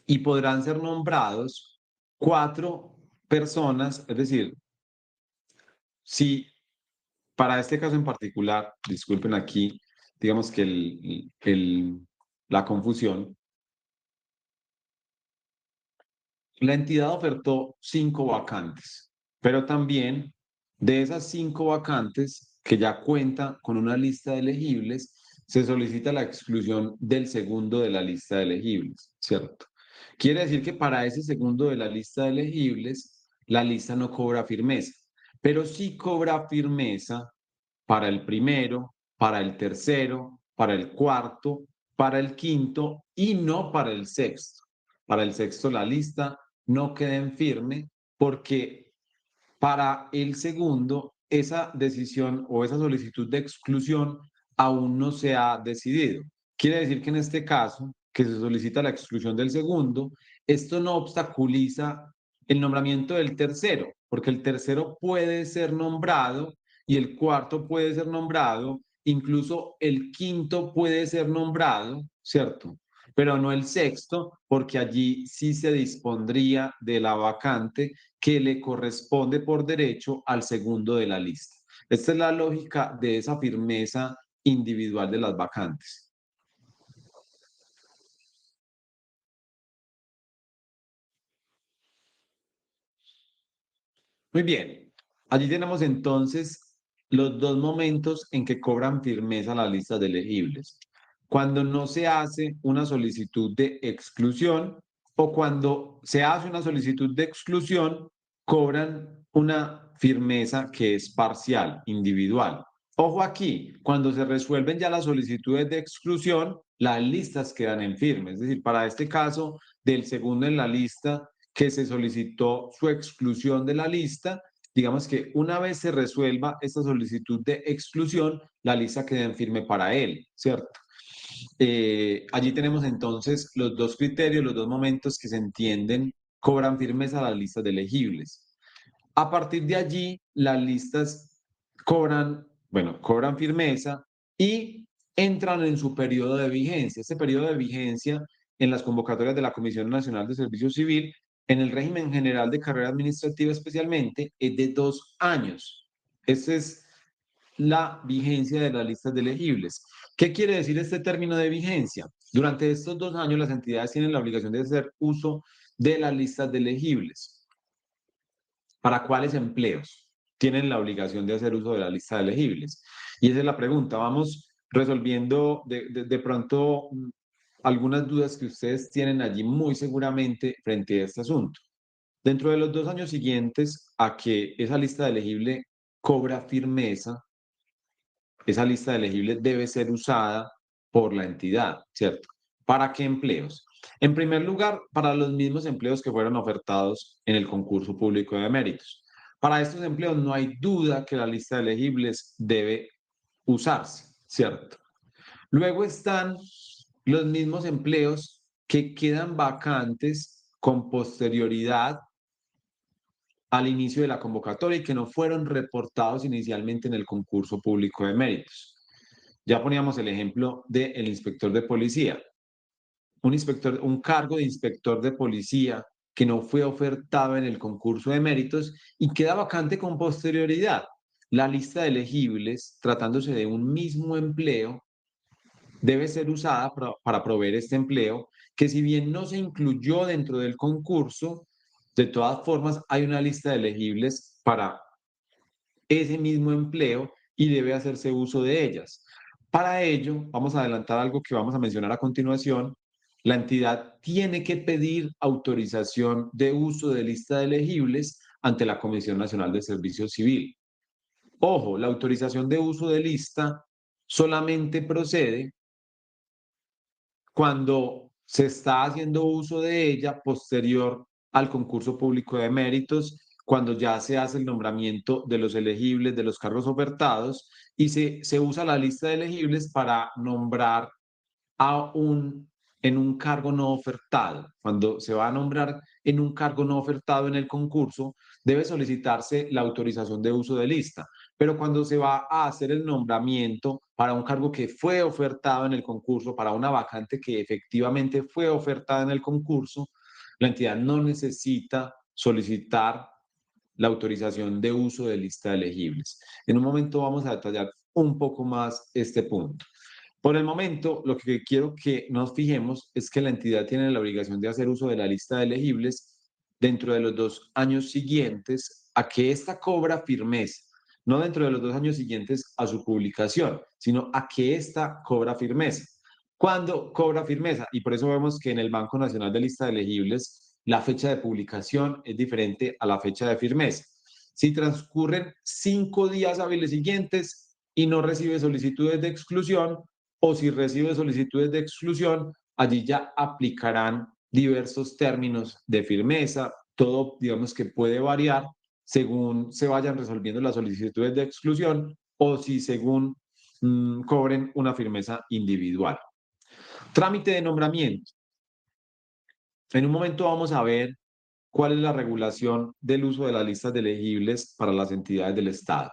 y podrán ser nombrados 4 personas, es decir, si para este caso en particular, disculpen aquí, digamos que la confusión, la entidad ofertó 5 vacantes, pero también de esas 5 vacantes que ya cuenta con una lista de elegibles, se solicita la exclusión del segundo de la lista de elegibles, ¿cierto? Quiere decir que para ese segundo de la lista de elegibles, la lista no cobra firmeza, pero sí cobra firmeza para el primero, para el tercero, para el cuarto, para el quinto y no para el sexto. Para el sexto la lista no queda en firme porque para el segundo esa decisión o esa solicitud de exclusión aún no se ha decidido. Quiere decir que en este caso, que se solicita la exclusión del segundo, esto no obstaculiza el nombramiento del tercero, porque el tercero puede ser nombrado y el cuarto puede ser nombrado, incluso el quinto puede ser nombrado, ¿cierto? Pero no el sexto, porque allí sí se dispondría de la vacante que le corresponde por derecho al segundo de la lista. Esta es la lógica de esa firmeza individual de las vacantes. Muy bien, allí tenemos entonces los dos momentos en que cobran firmeza las listas de elegibles. Cuando no se hace una solicitud de exclusión o cuando se hace una solicitud de exclusión, cobran una firmeza que es parcial, individual. Ojo aquí, cuando se resuelven ya las solicitudes de exclusión, las listas quedan en firme. Es decir, para este caso del segundo en la lista, que se solicitó su exclusión de la lista, digamos que una vez se resuelva esta solicitud de exclusión, la lista queda en firme para él, ¿cierto? Allí tenemos entonces los dos criterios, los dos momentos que se entienden cobran firmeza las listas de elegibles. A partir de allí, las listas cobran firmeza y entran en su periodo de vigencia. Este periodo de vigencia en las convocatorias de la Comisión Nacional de Servicio Civil, en el régimen general de carrera administrativa especialmente, es de 2 años. Esa es la vigencia de las listas de elegibles. ¿Qué quiere decir este término de vigencia? Durante estos 2 años, las entidades tienen la obligación de hacer uso de las listas de elegibles. ¿Para cuáles empleos tienen la obligación de hacer uso de la lista de elegibles? Y esa es la pregunta. Vamos resolviendo de pronto algunas dudas que ustedes tienen allí muy seguramente frente a este asunto. Dentro de los 2 años siguientes a que esa lista de elegible cobra firmeza, esa lista de elegibles debe ser usada por la entidad, ¿cierto? ¿Para qué empleos? En primer lugar, para los mismos empleos que fueron ofertados en el concurso público de méritos. Para estos empleos no hay duda que la lista de elegibles debe usarse, ¿cierto? Luego están los mismos empleos que quedan vacantes con posterioridad al inicio de la convocatoria y que no fueron reportados inicialmente en el concurso público de méritos. Ya poníamos el ejemplo del inspector de policía. Un cargo de inspector de policía que no fue ofertado en el concurso de méritos y queda vacante con posterioridad. La lista de elegibles, tratándose de un mismo empleo, debe ser usada para proveer este empleo, que si bien no se incluyó dentro del concurso, de todas formas hay una lista de elegibles para ese mismo empleo y debe hacerse uso de ellas. Para ello, vamos a adelantar algo que vamos a mencionar a continuación. La entidad tiene que pedir autorización de uso de lista de elegibles ante la Comisión Nacional de Servicio Civil. Ojo, la autorización de uso de lista solamente procede cuando se está haciendo uso de ella posterior al concurso público de méritos, cuando ya se hace el nombramiento de los elegibles de los cargos ofertados y se usa la lista de elegibles para nombrar en un cargo no ofertado. Cuando se va a nombrar en un cargo no ofertado en el concurso, debe solicitarse la autorización de uso de lista. Pero cuando se va a hacer el nombramiento para un cargo que fue ofertado en el concurso, para una vacante que efectivamente fue ofertada en el concurso, la entidad no necesita solicitar la autorización de uso de lista de elegibles. En un momento vamos a detallar un poco más este punto. Por el momento, lo que quiero que nos fijemos es que la entidad tiene la obligación de hacer uso de la lista de elegibles dentro de los 2 años siguientes a que ésta cobra firmeza, no dentro de los 2 años siguientes a su publicación, sino a que ésta cobra firmeza. ¿Cuándo cobra firmeza? Y por eso vemos que en el Banco Nacional de Lista de Elegibles la fecha de publicación es diferente a la fecha de firmeza. Si transcurren 5 días hábiles siguientes y no recibe solicitudes de exclusión, o si recibe solicitudes de exclusión, allí ya aplicarán diversos términos de firmeza, todo digamos que puede variar según se vayan resolviendo las solicitudes de exclusión o si según cobren una firmeza individual. Trámite de nombramiento. En un momento vamos a ver cuál es la regulación del uso de las listas de elegibles para las entidades del Estado.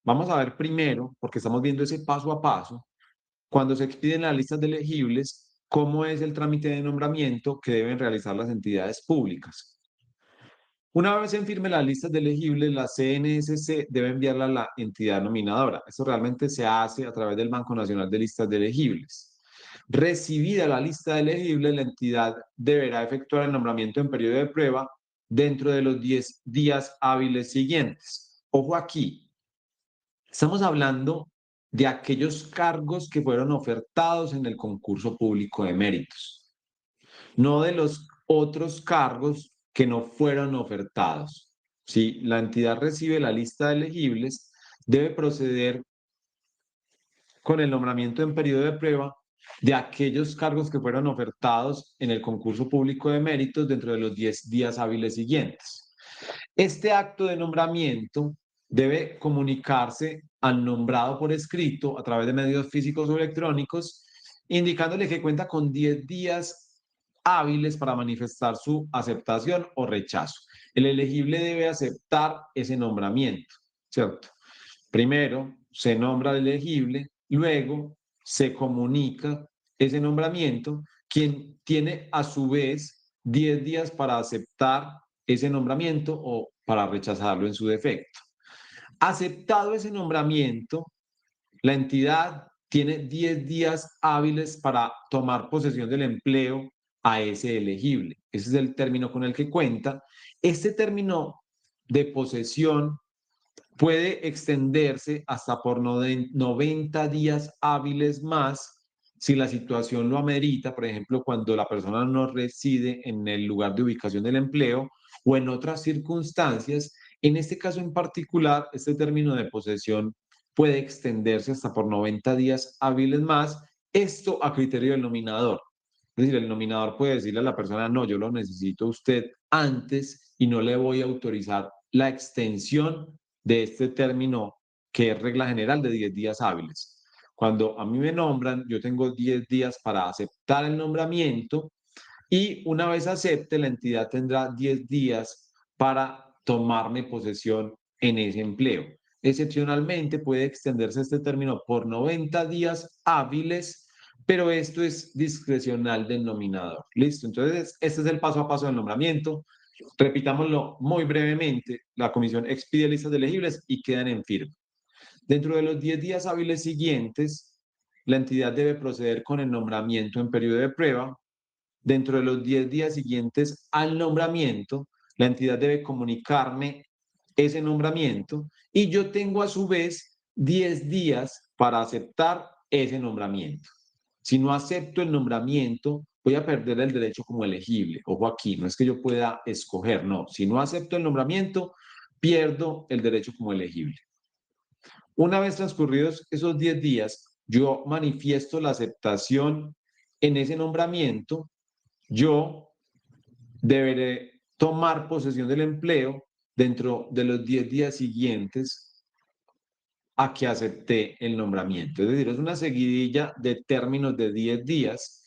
Vamos a ver primero, porque estamos viendo ese paso a paso, cuando se expiden las listas de elegibles, cómo es el trámite de nombramiento que deben realizar las entidades públicas. Una vez se firme las listas de elegibles, la CNSC debe enviarla a la entidad nominadora. Esto realmente se hace a través del Banco Nacional de Listas de Elegibles. Recibida la lista de elegibles, la entidad deberá efectuar el nombramiento en periodo de prueba dentro de los 10 días hábiles siguientes. Ojo aquí, estamos hablando de aquellos cargos que fueron ofertados en el concurso público de méritos, no de los otros cargos que no fueron ofertados. Si la entidad recibe la lista de elegibles, debe proceder con el nombramiento en periodo de prueba de aquellos cargos que fueron ofertados en el concurso público de méritos dentro de los 10 días hábiles siguientes. Este acto de nombramiento debe comunicarse al nombrado por escrito a través de medios físicos o electrónicos, indicándole que cuenta con 10 días hábiles para manifestar su aceptación o rechazo. El elegible debe aceptar ese nombramiento, ¿cierto? Primero se nombra al elegible, luego se comunica ese nombramiento, quien tiene a su vez 10 días para aceptar ese nombramiento o para rechazarlo en su defecto. Aceptado ese nombramiento, la entidad tiene 10 días hábiles para tomar posesión del empleo a ese elegible. Ese es el término con el que cuenta. Este término de posesión puede extenderse hasta por 90 días hábiles más si la situación lo amerita, por ejemplo, cuando la persona no reside en el lugar de ubicación del empleo o en otras circunstancias. En este caso en particular, este término de posesión puede extenderse hasta por 90 días hábiles más, esto a criterio del nominador. Es decir, el nominador puede decirle a la persona, no, yo lo necesito usted antes y no le voy a autorizar la extensión de este término que es regla general de 10 días hábiles. Cuando a mí me nombran, yo tengo 10 días para aceptar el nombramiento y una vez acepte, la entidad tendrá 10 días para tomarme posesión en ese empleo. Excepcionalmente puede extenderse este término por 90 días hábiles, pero esto es discrecional del nominador. Listo, entonces este es el paso a paso del nombramiento. Repitámoslo muy brevemente. La comisión expide listas de elegibles y quedan en firme. Dentro de los 10 días hábiles siguientes, la entidad debe proceder con el nombramiento en periodo de prueba. Dentro de los 10 días siguientes al nombramiento, la entidad debe comunicarme ese nombramiento y yo tengo a su vez 10 días para aceptar ese nombramiento. Si no acepto el nombramiento, voy a perder el derecho como elegible. Ojo aquí, no es que yo pueda escoger, no. Si no acepto el nombramiento, pierdo el derecho como elegible. Una vez transcurridos esos 10 días, yo manifiesto la aceptación en ese nombramiento, yo deberé tomar posesión del empleo dentro de los 10 días siguientes a que acepté el nombramiento. Es decir, es una seguidilla de términos de 10 días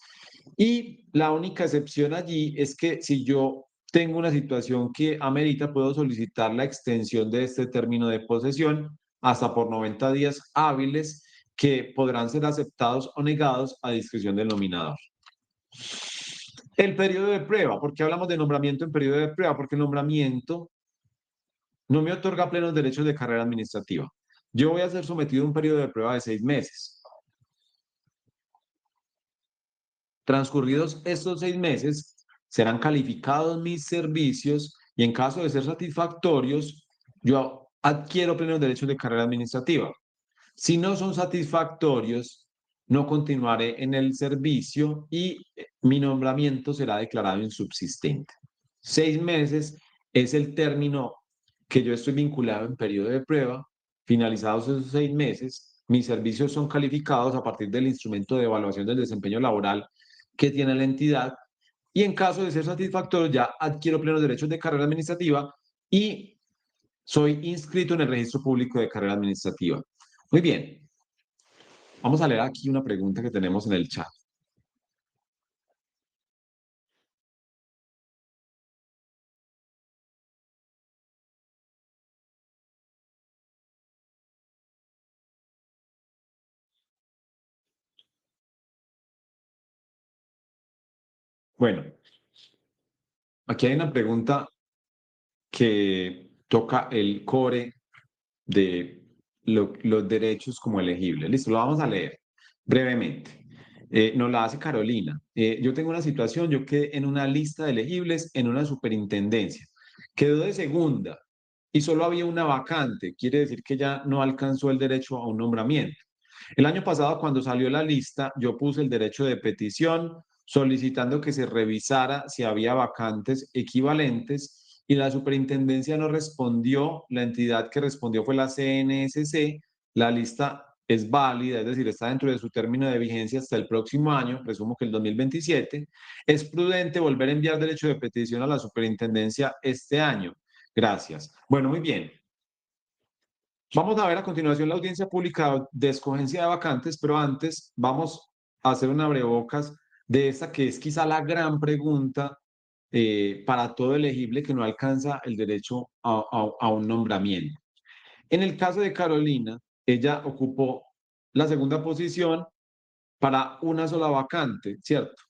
y la única excepción allí es que si yo tengo una situación que amerita, puedo solicitar la extensión de este término de posesión hasta por 90 días hábiles que podrán ser aceptados o negados a discreción del nominador. El periodo de prueba. ¿Por qué hablamos de nombramiento en periodo de prueba? Porque el nombramiento no me otorga plenos derechos de carrera administrativa. Yo voy a ser sometido a un periodo de prueba de 6 meses. Transcurridos estos 6 meses, serán calificados mis servicios y en caso de ser satisfactorios, yo adquiero plenos derechos de carrera administrativa. Si no son satisfactorios, no continuaré en el servicio y mi nombramiento será declarado insubsistente. 6 meses es el término que yo estoy vinculado en periodo de prueba. Finalizados esos 6 meses, mis servicios son calificados a partir del instrumento de evaluación del desempeño laboral que tiene la entidad y en caso de ser satisfactorio ya adquiero plenos derechos de carrera administrativa y soy inscrito en el registro público de carrera administrativa. Muy bien, vamos a leer aquí una pregunta que tenemos en el chat. Bueno, aquí hay una pregunta que toca el core de los derechos como elegibles. Listo, lo vamos a leer brevemente. Nos la hace Carolina. Yo tengo una situación, yo quedé en una lista de elegibles en una superintendencia. Quedó de segunda y solo había una vacante. Quiere decir que ya no alcanzó el derecho a un nombramiento. El año pasado, cuando salió la lista, yo puse el derecho de petición solicitando que se revisara si había vacantes equivalentes y la superintendencia no respondió. La entidad que respondió fue la CNSC. La lista es válida, es decir, está dentro de su término de vigencia hasta el próximo año, presumo que el 2027. Es prudente volver a enviar derecho de petición a la superintendencia este año. Gracias. Bueno, muy bien. Vamos a ver a continuación la audiencia pública de escogencia de vacantes, pero antes vamos a hacer un abrebocas de esta que es quizá la gran pregunta para todo elegible que no alcanza el derecho a un nombramiento. En el caso de Carolina, ella ocupó la segunda posición para una sola vacante, ¿cierto?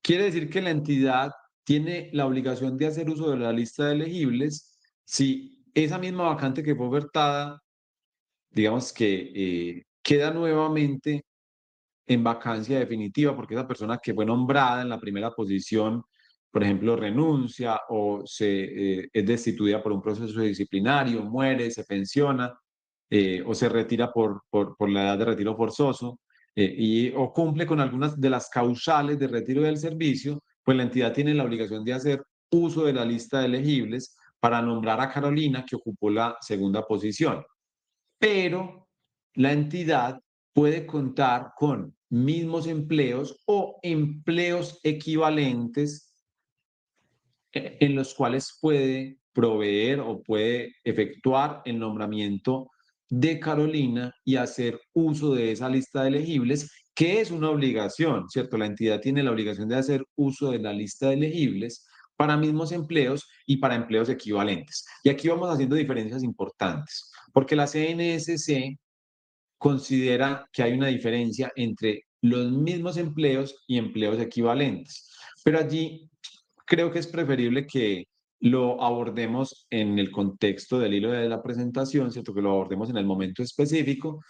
Quiere decir que la entidad tiene la obligación de hacer uso de la lista de elegibles si esa misma vacante que fue ofertada, digamos que queda nuevamente en vacancia definitiva porque esa persona que fue nombrada en la primera posición, por ejemplo, renuncia o es destituida por un proceso disciplinario, muere, se pensiona o se retira por la edad de retiro forzoso o cumple con algunas de las causales de retiro del servicio, pues la entidad tiene la obligación de hacer uso de la lista de elegibles para nombrar a Carolina, que ocupó la segunda posición. Pero la entidad puede contar con mismos empleos o empleos equivalentes en los cuales puede proveer o puede efectuar el nombramiento de Carolina y hacer uso de esa lista de elegibles, que es una obligación, ¿cierto? La entidad tiene la obligación de hacer uso de la lista de elegibles para mismos empleos y para empleos equivalentes. Y aquí vamos haciendo diferencias importantes, porque la CNSC considera que hay una diferencia entre los mismos empleos y empleos equivalentes. Pero allí creo que es preferible que lo abordemos en el contexto del hilo de la presentación, ¿cierto? Que lo abordemos en el momento específico,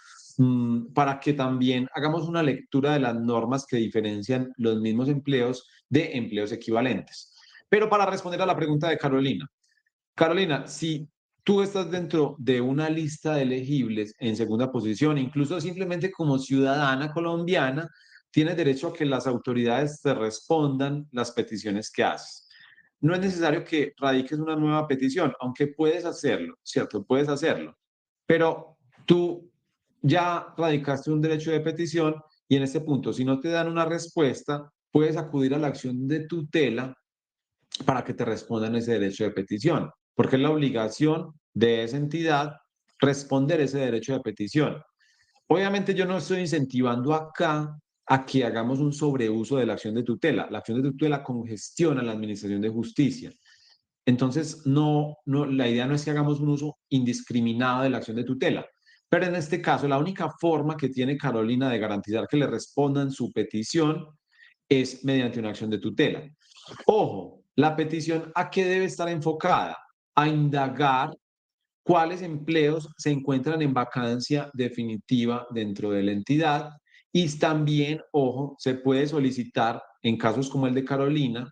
para que también hagamos una lectura de las normas que diferencian los mismos empleos de empleos equivalentes. Pero para responder a la pregunta de Carolina, Carolina, si tú estás dentro de una lista de elegibles en segunda posición, incluso simplemente como ciudadana colombiana, tienes derecho a que las autoridades te respondan las peticiones que haces. No es necesario que radiques una nueva petición, aunque puedes hacerlo, ¿cierto? Puedes hacerlo. Pero tú ya radicaste un derecho de petición y en este punto, si no te dan una respuesta, puedes acudir a la acción de tutela para que te respondan ese derecho de petición, porque es la obligación de esa entidad responder ese derecho de petición. Obviamente yo no estoy incentivando acá a que hagamos un sobreuso de la acción de tutela. La acción de tutela congestiona la administración de justicia. Entonces, la idea no es que hagamos un uso indiscriminado de la acción de tutela. Pero en este caso, la única forma que tiene Carolina de garantizar que le respondan su petición es mediante una acción de tutela. Ojo, la petición a qué debe estar enfocada? A indagar cuáles empleos se encuentran en vacancia definitiva dentro de la entidad y también, ojo, se puede solicitar en casos como el de Carolina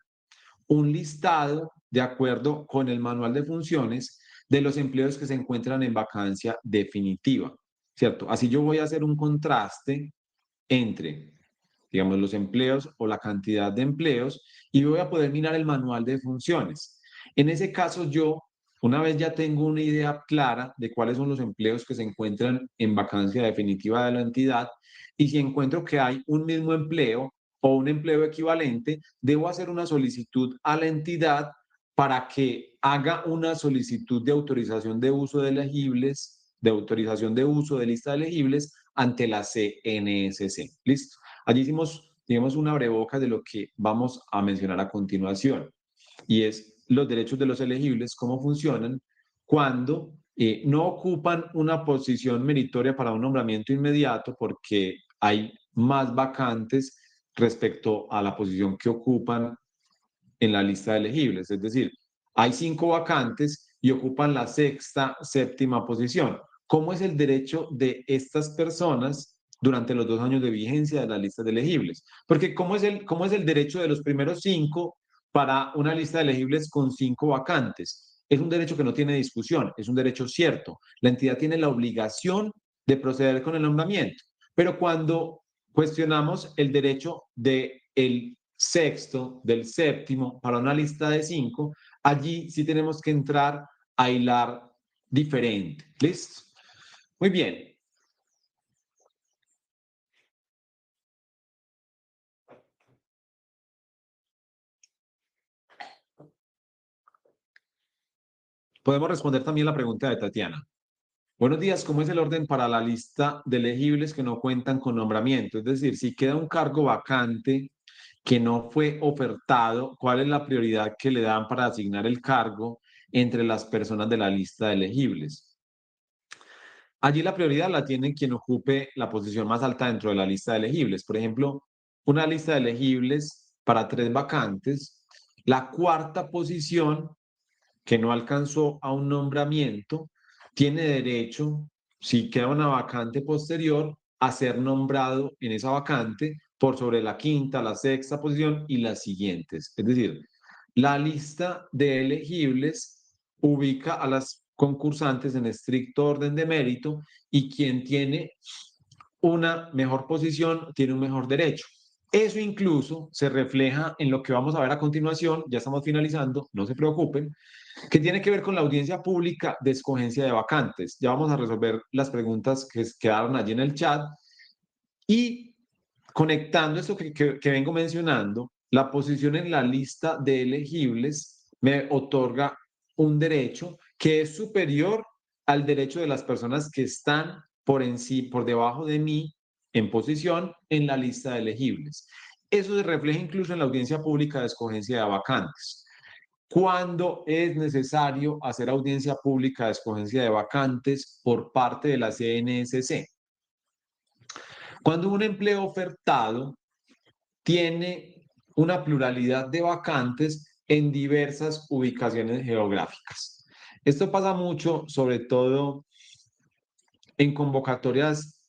un listado de acuerdo con el manual de funciones de los empleos que se encuentran en vacancia definitiva, ¿cierto? Así yo voy a hacer un contraste entre, digamos, los empleos o la cantidad de empleos y voy a poder mirar el manual de funciones. En ese caso, yo, una vez ya tengo una idea clara de cuáles son los empleos que se encuentran en vacancia definitiva de la entidad y si encuentro que hay un mismo empleo o un empleo equivalente, debo hacer una solicitud a la entidad para que haga una solicitud de autorización de uso de elegibles, de autorización de uso de lista de elegibles ante la CNSC. ¿Listo? Allí hicimos, digamos, una breboca de lo que vamos a mencionar a continuación, y es los derechos de los elegibles, cómo funcionan cuando no ocupan una posición meritoria para un nombramiento inmediato porque hay más vacantes respecto a la posición que ocupan en la lista de elegibles. Es decir, hay 5 vacantes y ocupan la sexta, séptima posición. ¿Cómo es el derecho de estas personas durante los 2 años de vigencia de la lista de elegibles? Porque cómo es el derecho de los primeros 5 para una lista de elegibles con 5 vacantes? Es un derecho que no tiene discusión, es un derecho cierto. La entidad tiene la obligación de proceder con el nombramiento. Pero cuando cuestionamos el derecho del sexto, del séptimo, para una lista de 5, allí sí tenemos que entrar a hilar diferente. ¿Listo? Muy bien. Podemos responder también la pregunta de Tatiana. Buenos días, ¿cómo es el orden para la lista de elegibles que no cuentan con nombramiento? Es decir, si queda un cargo vacante que no fue ofertado, ¿cuál es la prioridad que le dan para asignar el cargo entre las personas de la lista de elegibles? Allí la prioridad la tiene quien ocupe la posición más alta dentro de la lista de elegibles. Por ejemplo, una lista de elegibles para 3 vacantes, la cuarta posición que no alcanzó a un nombramiento, tiene derecho, si queda una vacante posterior, a ser nombrado en esa vacante por sobre la quinta, la sexta posición y las siguientes. Es decir, la lista de elegibles ubica a las concursantes en estricto orden de mérito y quien tiene una mejor posición tiene un mejor derecho. Eso incluso se refleja en lo que vamos a ver a continuación, ya estamos finalizando, no se preocupen, que tiene que ver con la audiencia pública de escogencia de vacantes. Ya vamos a resolver las preguntas que quedaron allí en el chat y conectando esto que vengo mencionando, la posición en la lista de elegibles me otorga un derecho que es superior al derecho de las personas que están por debajo de mí en posición en la lista de elegibles. Eso se refleja incluso en la audiencia pública de escogencia de vacantes. ¿Cuándo es necesario hacer audiencia pública de escogencia de vacantes por parte de la CNSC? Cuando un empleo ofertado tiene una pluralidad de vacantes en diversas ubicaciones geográficas. Esto pasa mucho, sobre todo en convocatorias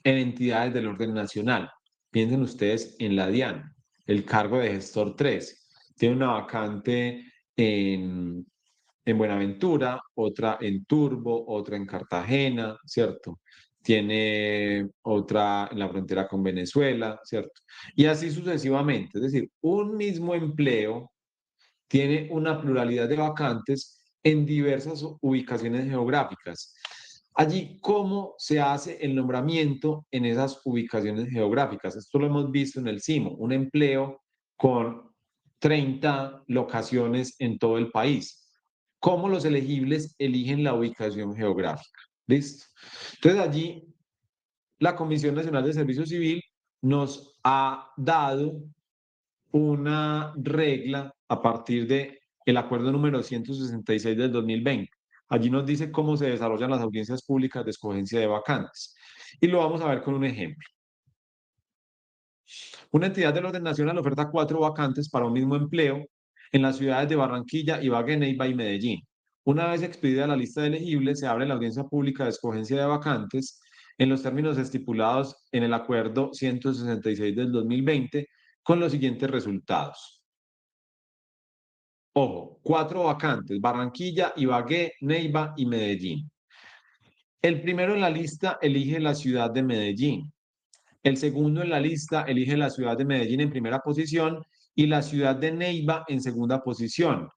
en entidades del orden nacional. Piensen ustedes en la DIAN, el cargo de gestor 3. Tiene una vacante en Buenaventura, otra en Turbo, otra en Cartagena, ¿cierto? Tiene otra en la frontera con Venezuela, ¿cierto? Y así sucesivamente. Es decir, un mismo empleo tiene una pluralidad de vacantes en diversas ubicaciones geográficas. Allí, ¿cómo se hace el nombramiento en esas ubicaciones geográficas? Esto lo hemos visto en el CIMO, un empleo con 30 locaciones en todo el país. ¿Cómo los elegibles eligen la ubicación geográfica? ¿Listo? Entonces allí la Comisión Nacional de Servicio Civil nos ha dado una regla a partir de el acuerdo número 166 del 2020. Allí nos dice cómo se desarrollan las audiencias públicas de escogencia de vacantes. Y lo vamos a ver con un ejemplo. Una entidad del orden nacional oferta 4 vacantes para un mismo empleo en las ciudades de Barranquilla, Ibagué, Neiva y Medellín. Una vez expedida la lista de elegibles, se abre la audiencia pública de escogencia de vacantes en los términos estipulados en el acuerdo 166 del 2020 con los siguientes resultados. Ojo, 4 vacantes: Barranquilla, Ibagué, Neiva y Medellín. El primero en la lista elige la ciudad de Medellín. El segundo en la lista elige la ciudad de Medellín en primera posición y la ciudad de Neiva en segunda posición.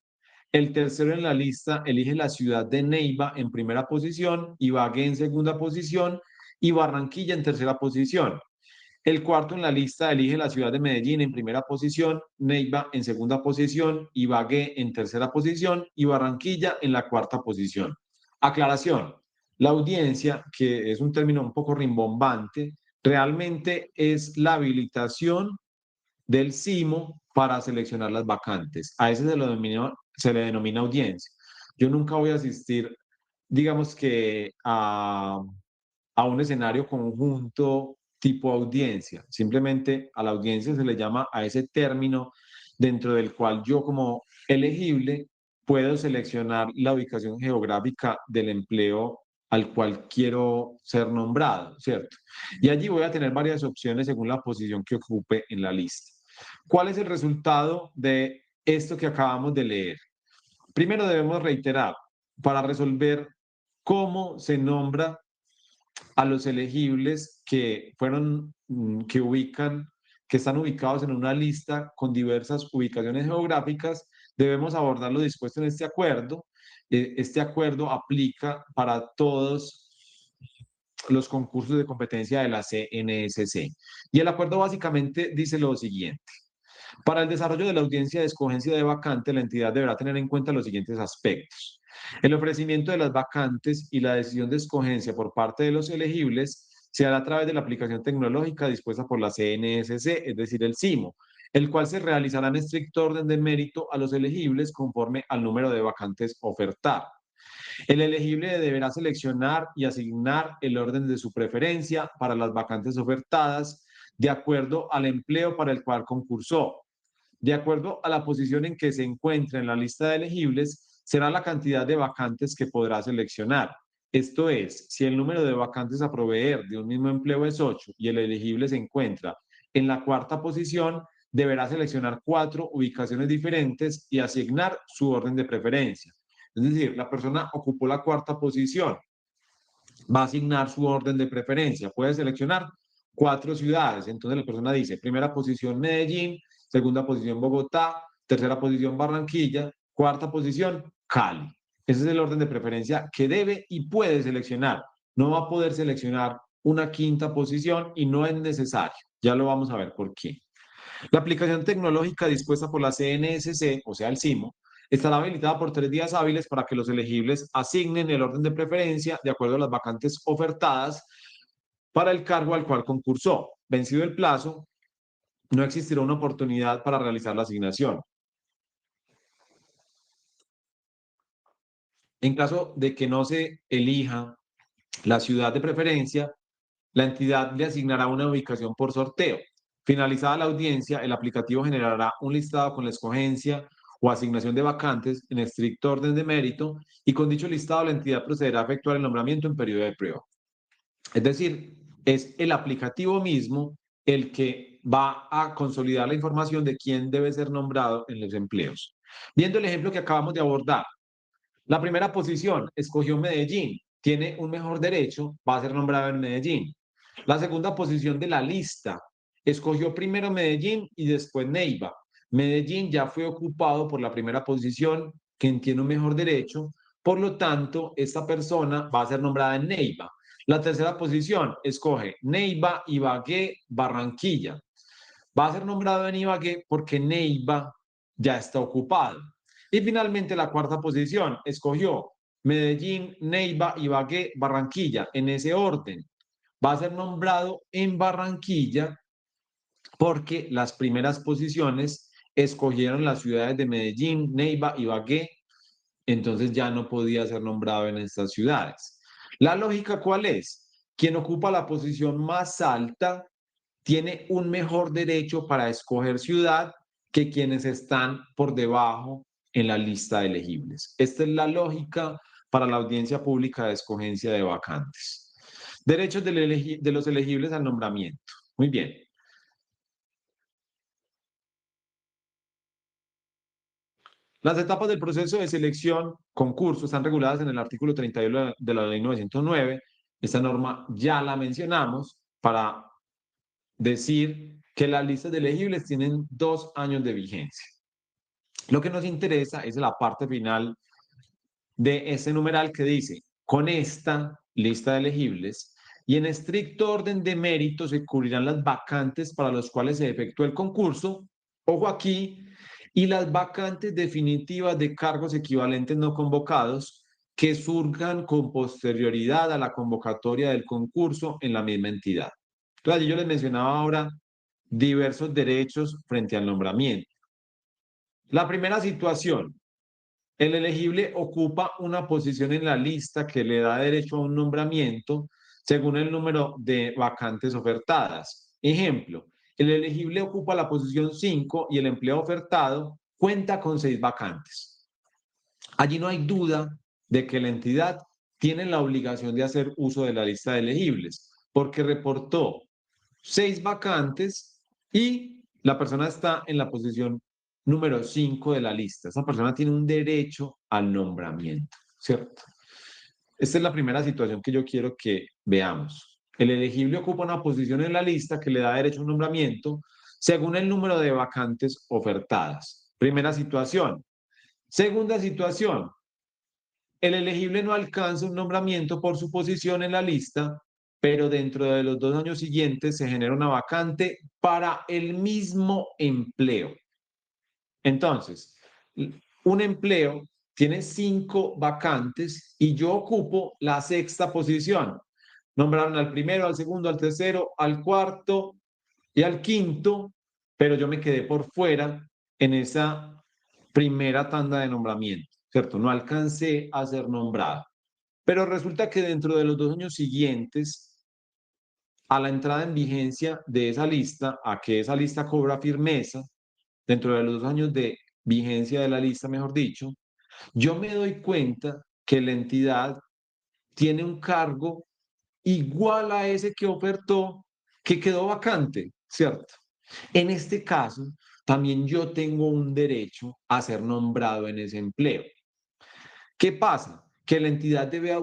El tercero en la lista elige la ciudad de Neiva en primera posición, Ibagué en segunda posición y Barranquilla en tercera posición. El cuarto en la lista elige la ciudad de Medellín en primera posición, Neiva en segunda posición, Ibagué en tercera posición y Barranquilla en la cuarta posición. Aclaración: la audiencia, que es un término un poco rimbombante, realmente es la habilitación del CIMO para seleccionar las vacantes. A ese se le denomina audiencia. Yo nunca voy a asistir, digamos que a un escenario conjunto tipo audiencia. Simplemente a la audiencia se le llama a ese término dentro del cual yo como elegible puedo seleccionar la ubicación geográfica del empleo al cual quiero ser nombrado, ¿cierto? Y allí voy a tener varias opciones según la posición que ocupe en la lista. ¿Cuál es el resultado de esto que acabamos de leer? Primero debemos reiterar, para resolver cómo se nombra a los elegibles que están ubicados en una lista con diversas ubicaciones geográficas, debemos abordar lo dispuesto en este acuerdo. Este acuerdo aplica para todos los concursos de competencia de la CNSC. Y el acuerdo básicamente dice lo siguiente: para el desarrollo de la audiencia de escogencia de vacante, la entidad deberá tener en cuenta los siguientes aspectos. El ofrecimiento de las vacantes y la decisión de escogencia por parte de los elegibles se hará a través de la aplicación tecnológica dispuesta por la CNSC, es decir, el CIMO, el cual se realizará en estricto orden de mérito a los elegibles conforme al número de vacantes ofertadas. El elegible deberá seleccionar y asignar el orden de su preferencia para las vacantes ofertadas de acuerdo al empleo para el cual concursó. De acuerdo a la posición en que se encuentra en la lista de elegibles, será la cantidad de vacantes que podrá seleccionar. Esto es, si el número de vacantes a proveer de un mismo empleo es 8 y el elegible se encuentra en la cuarta posición, deberá seleccionar 4 ubicaciones diferentes y asignar su orden de preferencia. Es decir, la persona ocupó la cuarta posición, va a asignar su orden de preferencia. Puede seleccionar 4 ciudades. Entonces la persona dice, primera posición Medellín, segunda posición Bogotá, tercera posición Barranquilla, cuarta posición Cali. Ese es el orden de preferencia que debe y puede seleccionar. No va a poder seleccionar una quinta posición y no es necesario. Ya lo vamos a ver por qué. La aplicación tecnológica dispuesta por la CNSC, o sea, el CIMO, estará habilitada por 3 días hábiles para que los elegibles asignen el orden de preferencia de acuerdo a las vacantes ofertadas para el cargo al cual concursó. Vencido el plazo, no existirá una oportunidad para realizar la asignación. En caso de que no se elija la ciudad de preferencia, la entidad le asignará una ubicación por sorteo. Finalizada la audiencia, el aplicativo generará un listado con la escogencia o asignación de vacantes en estricto orden de mérito y con dicho listado la entidad procederá a efectuar el nombramiento en periodo de prueba. Es decir, es el aplicativo mismo el que va a consolidar la información de quién debe ser nombrado en los empleos. Viendo el ejemplo que acabamos de abordar, la primera posición escogió Medellín, tiene un mejor derecho, va a ser nombrado en Medellín. La segunda posición de la lista escogió primero Medellín y después Neiva. Medellín ya fue ocupado por la primera posición, quien tiene un mejor derecho, por lo tanto, esta persona va a ser nombrada en Neiva. La tercera posición escoge Neiva, Ibagué, Barranquilla. Va a ser nombrado en Ibagué porque Neiva ya está ocupado. Y finalmente la cuarta posición escogió Medellín, Neiva, Ibagué, Barranquilla, en ese orden. Va a ser nombrado en Barranquilla porque las primeras posiciones escogieron las ciudades de Medellín, Neiva, Ibagué, entonces ya no podía ser nombrado en estas ciudades. ¿La lógica cuál es? Quien ocupa la posición más alta tiene un mejor derecho para escoger ciudad que quienes están por debajo en la lista de elegibles. Esta es la lógica para la audiencia pública de escogencia de vacantes. Derechos de los elegibles al nombramiento. Muy bien. Las etapas del proceso de selección, concurso, están reguladas en el artículo 31 de la ley 909. Esta norma ya la mencionamos para decir que las listas de elegibles tienen 2 años de vigencia. Lo que nos interesa es la parte final de ese numeral que dice, con esta lista de elegibles y en estricto orden de mérito se cubrirán las vacantes para los cuales se efectúa el concurso, ojo aquí, y las vacantes definitivas de cargos equivalentes no convocados que surjan con posterioridad a la convocatoria del concurso en la misma entidad. Entonces, yo les mencionaba ahora diversos derechos frente al nombramiento. La primera situación, el elegible ocupa una posición en la lista que le da derecho a un nombramiento según el número de vacantes ofertadas. Ejemplo, el elegible ocupa la posición 5 y el empleo ofertado cuenta con 6 vacantes. Allí no hay duda de que la entidad tiene la obligación de hacer uso de la lista de elegibles porque reportó 6 vacantes y la persona está en la posición número 5 de la lista. Esa persona tiene un derecho al nombramiento, ¿cierto? Esta es la primera situación que yo quiero que veamos. El elegible ocupa una posición en la lista que le da derecho a un nombramiento según el número de vacantes ofertadas. Primera situación. Segunda situación. El elegible no alcanza un nombramiento por su posición en la lista, pero dentro de los 2 años siguientes se genera una vacante para el mismo empleo. Entonces, un empleo tiene 5 vacantes y yo ocupo la 6ª posición. Nombraron al primero, al segundo, al tercero, al cuarto y al quinto, pero yo me quedé por fuera en esa primera tanda de nombramiento, ¿cierto? No alcancé a ser nombrado. Pero resulta que dentro de los 2 años siguientes a la entrada en vigencia de esa lista, a que esa lista cobra firmeza, dentro de los 2 años de vigencia de la lista, mejor dicho, yo me doy cuenta que la entidad tiene un cargo igual a ese que ofertó, que quedó vacante, ¿cierto? En este caso, también yo tengo un derecho a ser nombrado en ese empleo. ¿Qué pasa? Que la entidad debe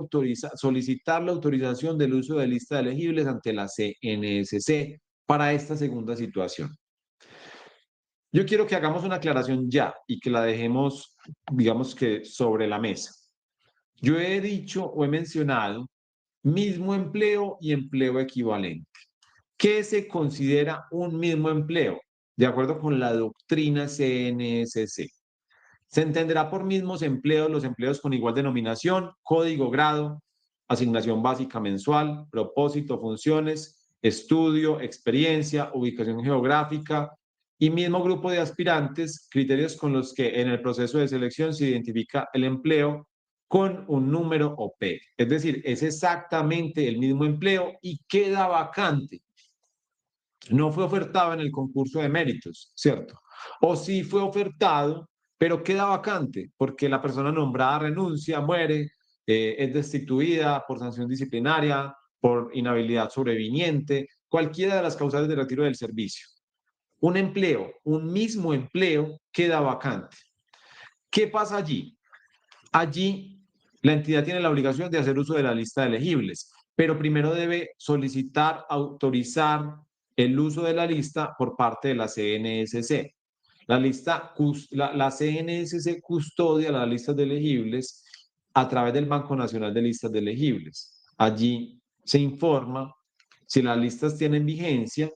solicitar la autorización del uso de lista de elegibles ante la CNSC para esta segunda situación. Yo quiero que hagamos una aclaración ya y que la dejemos, digamos que sobre la mesa. Yo he dicho o he mencionado mismo empleo y empleo equivalente. ¿Qué se considera un mismo empleo? De acuerdo con la doctrina CNSC. Se entenderá por mismos empleos los empleos con igual denominación, código, grado, asignación básica mensual, propósito, funciones, estudio, experiencia, ubicación geográfica y mismo grupo de aspirantes, criterios con los que en el proceso de selección se identifica el empleo con un número o P. Es decir, es exactamente el mismo empleo y queda vacante. No fue ofertado en el concurso de méritos, ¿cierto? O sí fue ofertado, pero queda vacante porque la persona nombrada renuncia, muere, es destituida por sanción disciplinaria, por inhabilidad sobreviniente, cualquiera de las causales de retiro del servicio. Un empleo, un mismo empleo, queda vacante. ¿Qué pasa allí? Allí la entidad tiene la obligación de hacer uso de la lista de elegibles, pero primero debe solicitar, autorizar el uso de la lista por parte de la CNSC. La CNSC custodia las listas de elegibles a través del Banco Nacional de Listas de Elegibles. Allí se informa si las listas tienen vigencia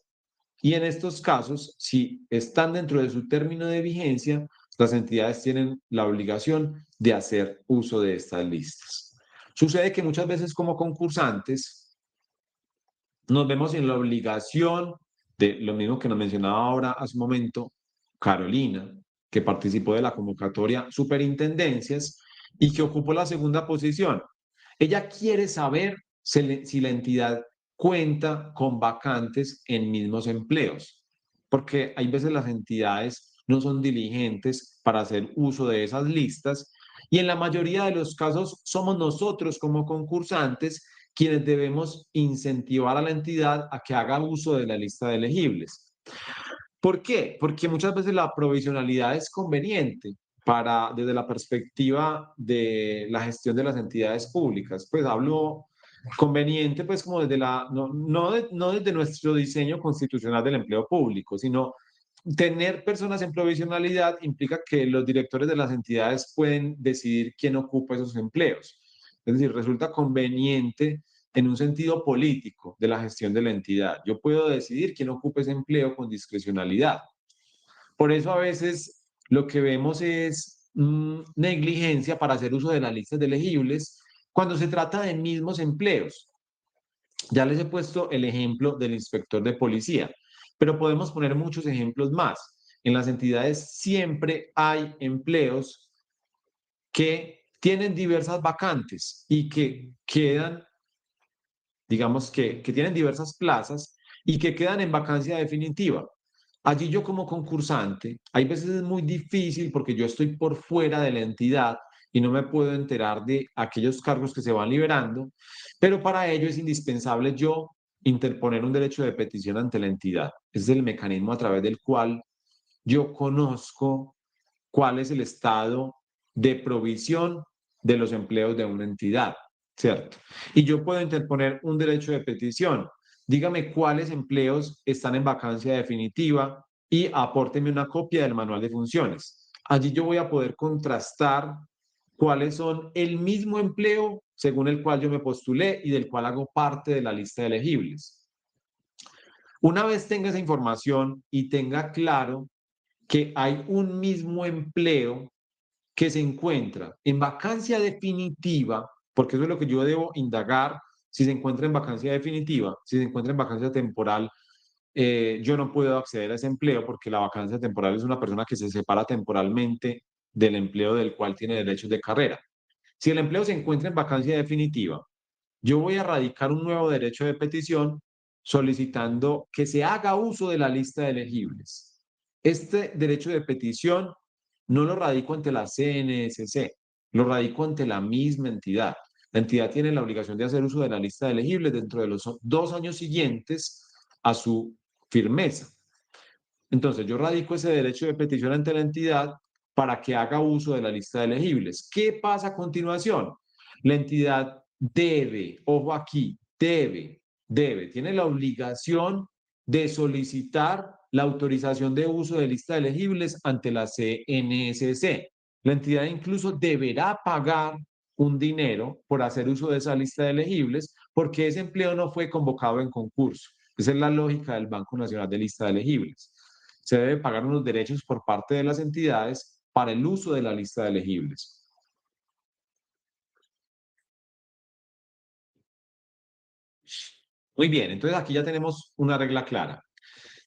y en estos casos, si están dentro de su término de vigencia, las entidades tienen la obligación de hacer uso de estas listas. Sucede que muchas veces como concursantes nos vemos en la obligación de lo mismo que nos mencionaba ahora hace un momento Carolina, que participó de la convocatoria Superintendencias y que ocupó la segunda posición. Ella quiere saber si la entidad cuenta con vacantes en mismos empleos, porque hay veces las entidades no son diligentes para hacer uso de esas listas y en la mayoría de los casos somos nosotros como concursantes quienes debemos incentivar a la entidad a que haga uso de la lista de elegibles. ¿Por qué? Porque muchas veces la provisionalidad es conveniente desde la perspectiva de la gestión de las entidades públicas. Pues hablo conveniente, pues como desde no desde nuestro diseño constitucional del empleo público, sino tener personas en provisionalidad implica que los directores de las entidades pueden decidir quién ocupa esos empleos. Es decir, resulta conveniente en un sentido político de la gestión de la entidad. Yo puedo decidir quién ocupa ese empleo con discrecionalidad. Por eso a veces lo que vemos es negligencia para hacer uso de las listas de elegibles cuando se trata de mismos empleos. Ya les he puesto el ejemplo del inspector de policía, pero podemos poner muchos ejemplos más. En las entidades siempre hay empleos que tienen diversas vacantes y que quedan, digamos que tienen diversas plazas y que quedan en vacancia definitiva. Allí yo como concursante, hay veces es muy difícil porque yo estoy por fuera de la entidad y no me puedo enterar de aquellos cargos que se van liberando, pero para ello es indispensable yo interponer un derecho de petición ante la entidad. Ese es el mecanismo a través del cual yo conozco cuál es el estado de provisión de los empleos de una entidad, ¿cierto? Y yo puedo interponer un derecho de petición. Dígame cuáles empleos están en vacancia definitiva y apórteme una copia del manual de funciones. Allí yo voy a poder contrastar cuáles son el mismo empleo según el cual yo me postulé y del cual hago parte de la lista de elegibles. Una vez tenga esa información y tenga claro que hay un mismo empleo, que se encuentra en vacancia definitiva, porque eso es lo que yo debo indagar, si se encuentra en vacancia definitiva, si se encuentra en vacancia temporal, yo no puedo acceder a ese empleo porque la vacancia temporal es una persona que se separa temporalmente del empleo del cual tiene derechos de carrera. Si el empleo se encuentra en vacancia definitiva, yo voy a radicar un nuevo derecho de petición solicitando que se haga uso de la lista de elegibles. Este derecho de petición no lo radico ante la CNSC, lo radico ante la misma entidad. La entidad tiene la obligación de hacer uso de la lista de elegibles dentro de los 2 años siguientes a su firmeza. Entonces, yo radico ese derecho de petición ante la entidad para que haga uso de la lista de elegibles. ¿Qué pasa a continuación? La entidad debe, ojo aquí, tiene la obligación de solicitar la autorización de uso de lista de elegibles ante la CNSC. La entidad incluso deberá pagar un dinero por hacer uso de esa lista de elegibles porque ese empleo no fue convocado en concurso. Esa es la lógica del Banco Nacional de Lista de Elegibles. Se debe pagar unos derechos por parte de las entidades para el uso de la lista de elegibles. Muy bien, entonces aquí ya tenemos una regla clara.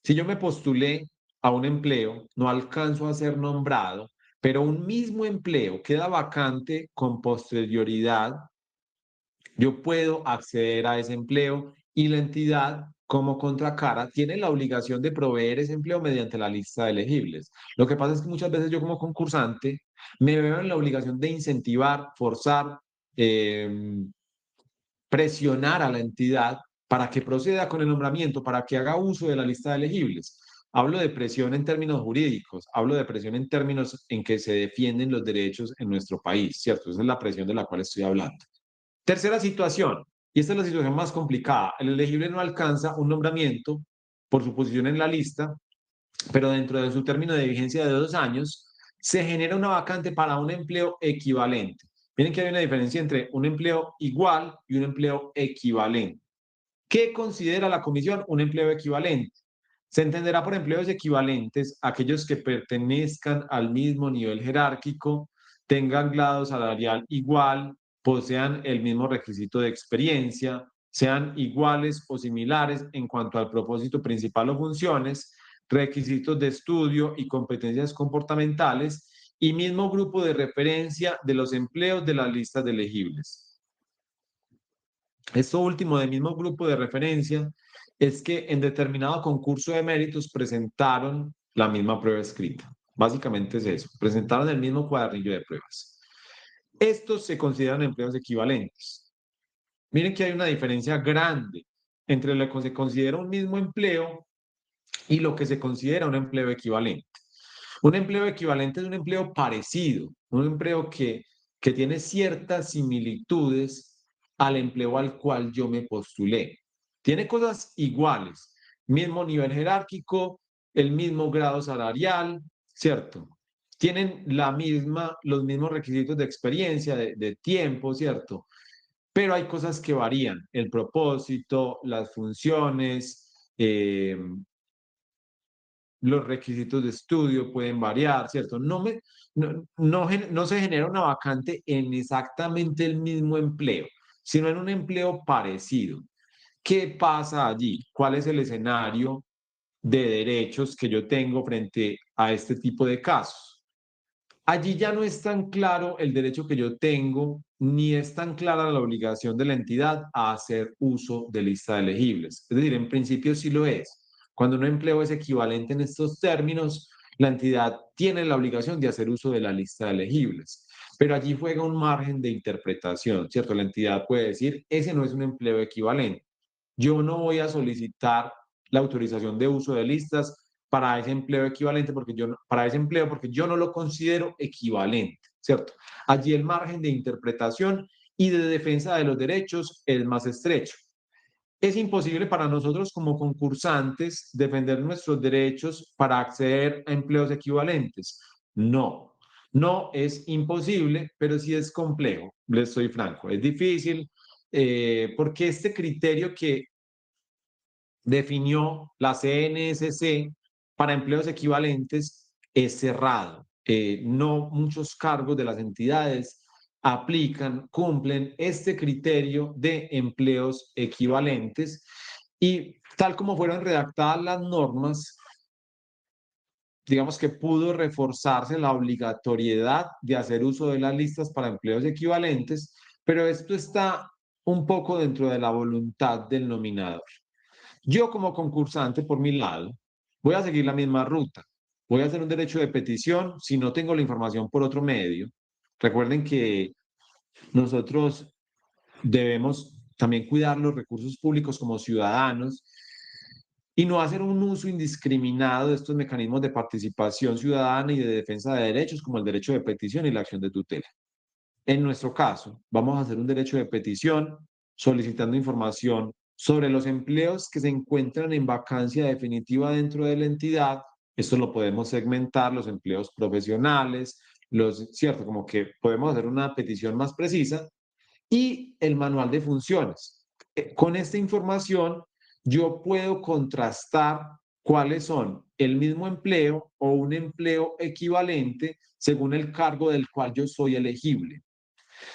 Si yo me postulé a un empleo, no alcanzo a ser nombrado, pero un mismo empleo queda vacante con posterioridad, yo puedo acceder a ese empleo y la entidad como contracara tiene la obligación de proveer ese empleo mediante la lista de elegibles. Lo que pasa es que muchas veces yo como concursante me veo en la obligación de incentivar, forzar, eh, presionar a la entidad para que proceda con el nombramiento, para que haga uso de la lista de elegibles. Hablo de presión en términos jurídicos, hablo de presión en términos en que se defienden los derechos en nuestro país, ¿cierto? Esa es la presión de la cual estoy hablando. Tercera situación, y esta es la situación más complicada. El elegible no alcanza un nombramiento por su posición en la lista, pero dentro de su término de vigencia de 2 años, se genera una vacante para un empleo equivalente. Miren que hay una diferencia entre un empleo igual y un empleo equivalente. ¿Qué considera la comisión un empleo equivalente? Se entenderá por empleos equivalentes aquellos que pertenezcan al mismo nivel jerárquico, tengan grado salarial igual, posean el mismo requisito de experiencia, sean iguales o similares en cuanto al propósito principal o funciones, requisitos de estudio y competencias comportamentales y mismo grupo de referencia de los empleos de las listas de elegibles. Esto último del mismo grupo de referencia es que en determinado concurso de méritos presentaron la misma prueba escrita. Básicamente es eso, presentaron el mismo cuadernillo de pruebas. Estos se consideran empleos equivalentes. Miren que hay una diferencia grande entre lo que se considera un mismo empleo y lo que se considera un empleo equivalente. Un empleo equivalente es un empleo parecido, un empleo que tiene ciertas similitudes al empleo al cual yo me postulé. Tiene cosas iguales, mismo nivel jerárquico, el mismo grado salarial, ¿cierto? Tienen los mismos requisitos de experiencia, de tiempo, ¿cierto? Pero hay cosas que varían, el propósito, las funciones, los requisitos de estudio pueden variar, ¿cierto? No se genera una vacante en exactamente el mismo empleo, sino en un empleo parecido. ¿Qué pasa allí? ¿Cuál es el escenario de derechos que yo tengo frente a este tipo de casos? Allí ya no es tan claro el derecho que yo tengo, ni es tan clara la obligación de la entidad a hacer uso de lista de elegibles. Es decir, en principio sí lo es. Cuando un empleo es equivalente en estos términos, la entidad tiene la obligación de hacer uso de la lista de elegibles. Pero allí juega un margen de interpretación, ¿cierto? La entidad puede decir, ese no es un empleo equivalente. Yo no voy a solicitar la autorización de uso de listas para ese empleo equivalente para ese empleo porque yo no lo considero equivalente, ¿cierto? Allí el margen de interpretación y de defensa de los derechos es más estrecho. Es imposible para nosotros como concursantes defender nuestros derechos para acceder a empleos equivalentes. No, no es imposible, pero sí es complejo, les soy franco. Es difícil porque este criterio que definió la CNSC para empleos equivalentes es cerrado, no muchos cargos de las entidades cumplen este criterio de empleos equivalentes y tal como fueron redactadas las normas, digamos que pudo reforzarse la obligatoriedad de hacer uso de las listas para empleos equivalentes, pero esto está un poco dentro de la voluntad del nominador. Yo como concursante, por mi lado, voy a seguir la misma ruta. Voy a hacer un derecho de petición si no tengo la información por otro medio. Recuerden que nosotros debemos también cuidar los recursos públicos como ciudadanos y no hacer un uso indiscriminado de estos mecanismos de participación ciudadana y de defensa de derechos como el derecho de petición y la acción de tutela. En nuestro caso, vamos a hacer un derecho de petición solicitando información sobre los empleos que se encuentran en vacancia definitiva dentro de la entidad. Esto lo podemos segmentar, los empleos profesionales, cierto, como que podemos hacer una petición más precisa y el manual de funciones. Con esta información, yo puedo contrastar cuáles son el mismo empleo o un empleo equivalente según el cargo del cual yo soy elegible.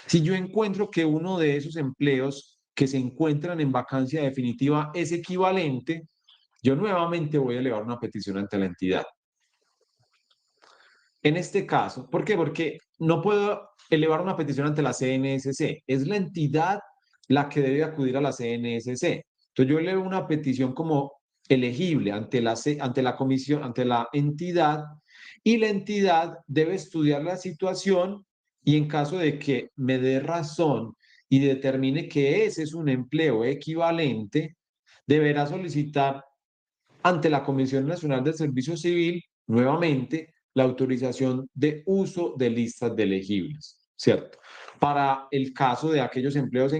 Si yo encuentro que uno de esos empleos que se encuentran en vacancia definitiva es equivalente, yo nuevamente voy a elevar una petición ante la entidad. En este caso, ¿por qué? Porque no puedo elevar una petición ante la CNSC. Es la entidad la que debe acudir a la CNSC. Entonces yo elevo una petición como elegible ante la comisión, ante la entidad, y la entidad debe estudiar la situación y en caso de que me dé razón y determine que ese es un empleo equivalente, deberá solicitar ante la Comisión Nacional del Servicio Civil nuevamente la autorización de uso de listas de elegibles, ¿cierto? Para el caso de aquellos empleos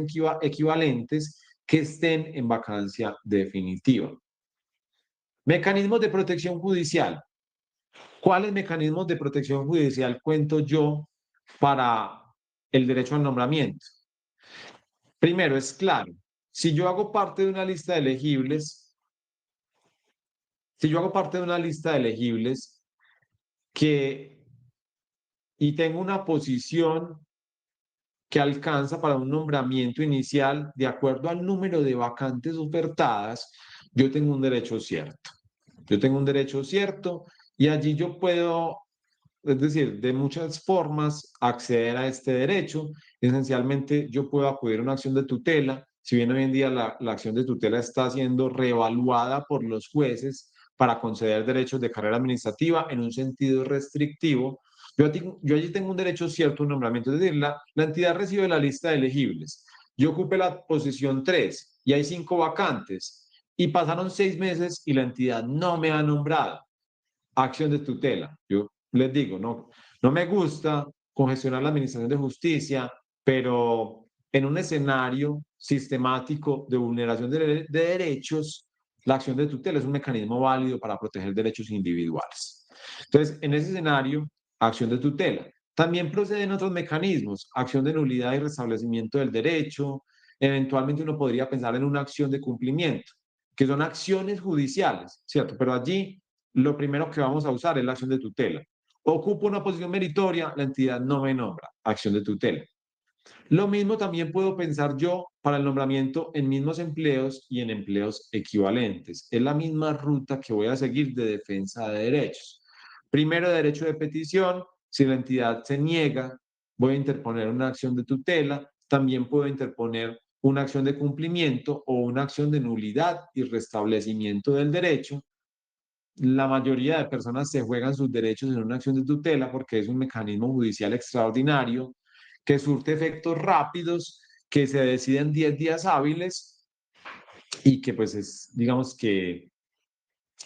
equivalentes que estén en vacancia definitiva. Mecanismos de protección judicial. ¿Cuáles mecanismos de protección judicial cuento yo para el derecho al nombramiento? Primero, es claro, si yo hago parte de una lista de elegibles, si yo hago parte de una lista de elegibles que y tengo una posición que alcanza para un nombramiento inicial de acuerdo al número de vacantes ofertadas, yo tengo un derecho cierto. Yo tengo un derecho cierto y allí yo puedo, es decir, de muchas formas acceder a este derecho. Esencialmente, yo puedo acudir a una acción de tutela, si bien hoy en día la acción de tutela está siendo reevaluada por los jueces para conceder derechos de carrera administrativa en un sentido restrictivo. Yo allí tengo un derecho cierto, un nombramiento, es decir, la entidad recibe la lista de elegibles. Yo ocupé la posición 3 y hay 5 vacantes y pasaron 6 meses y la entidad no me ha nombrado. Acción de tutela. Yo les digo, no me gusta congestionar la administración de justicia, pero en un escenario sistemático de vulneración de derechos, la acción de tutela es un mecanismo válido para proteger derechos individuales. Entonces, en ese escenario, acción de tutela. También proceden otros mecanismos, acción de nulidad y restablecimiento del derecho. Eventualmente uno podría pensar en una acción de cumplimiento, que son acciones judiciales, ¿cierto? Pero allí lo primero que vamos a usar es la acción de tutela. Ocupo una posición meritoria, la entidad no me nombra, acción de tutela. Lo mismo también puedo pensar yo para el nombramiento en mismos empleos y en empleos equivalentes. Es la misma ruta que voy a seguir de defensa de derechos. Primero, derecho de petición. Si la entidad se niega, voy a interponer una acción de tutela. También puedo interponer una acción de cumplimiento o una acción de nulidad y restablecimiento del derecho. La mayoría de personas se juegan sus derechos en una acción de tutela porque es un mecanismo judicial extraordinario que surte efectos rápidos, que se deciden 10 días hábiles y que pues es, digamos que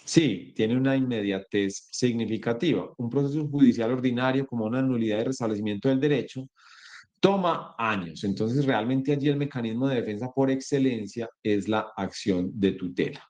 sí, tiene una inmediatez significativa. Un proceso judicial ordinario como una nulidad de restablecimiento del derecho toma años. Entonces realmente allí el mecanismo de defensa por excelencia es la acción de tutela.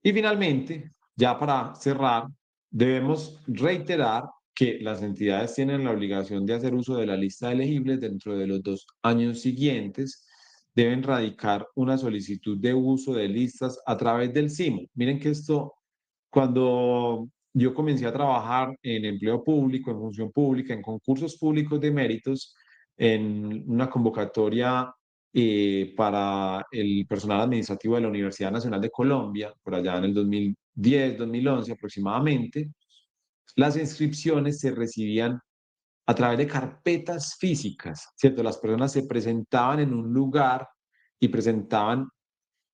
Y finalmente, ya para cerrar, debemos reiterar que las entidades tienen la obligación de hacer uso de la lista de elegibles dentro de los 2 años siguientes. Deben radicar una solicitud de uso de listas a través del SIMO. Miren que esto, cuando yo comencé a trabajar en empleo público, en función pública, en concursos públicos de méritos, en una convocatoria para el personal administrativo de la Universidad Nacional de Colombia, por allá en el 2010, 2011 aproximadamente. Las inscripciones se recibían a través de carpetas físicas, ¿cierto? Las personas se presentaban en un lugar y presentaban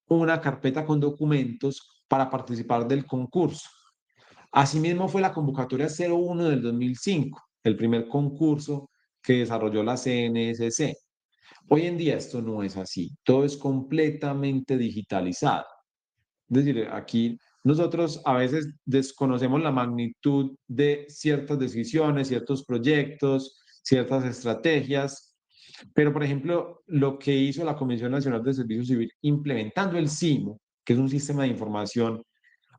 una carpeta con documentos para participar del concurso. Asimismo fue la convocatoria 01 del 2005, el primer concurso que desarrolló la CNSC. Hoy en día esto no es así, todo es completamente digitalizado. Es decir, aquí nosotros a veces desconocemos la magnitud de ciertas decisiones, ciertos proyectos, ciertas estrategias, pero por ejemplo, lo que hizo la Comisión Nacional de Servicio Civil implementando el SIMO, que es un sistema de información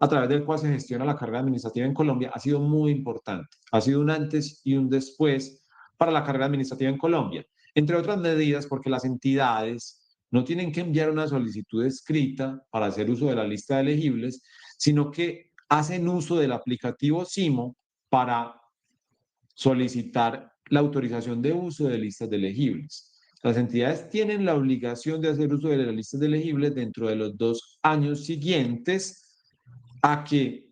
a través del cual se gestiona la carrera administrativa en Colombia, ha sido muy importante. Ha sido un antes y un después para la carrera administrativa en Colombia. Entre otras medidas, porque las entidades no tienen que enviar una solicitud escrita para hacer uso de la lista de elegibles, sino que hacen uso del aplicativo SIMO para solicitar la autorización de uso de listas de elegibles. Las entidades tienen la obligación de hacer uso de las listas de elegibles dentro de los 2 años siguientes a que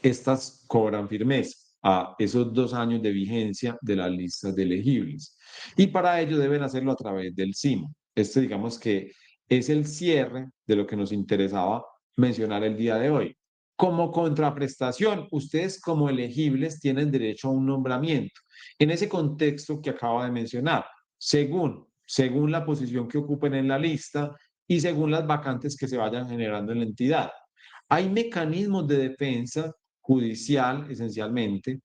estas cobran firmeza, a esos 2 años de vigencia de las listas de elegibles. Y para ello deben hacerlo a través del SIMO. Este, digamos que es el cierre de lo que nos interesaba mencionar el día de hoy. Como contraprestación, ustedes como elegibles tienen derecho a un nombramiento. En ese contexto que acaba de mencionar, según la posición que ocupen en la lista y según las vacantes que se vayan generando en la entidad. Hay mecanismos de defensa judicial, esencialmente,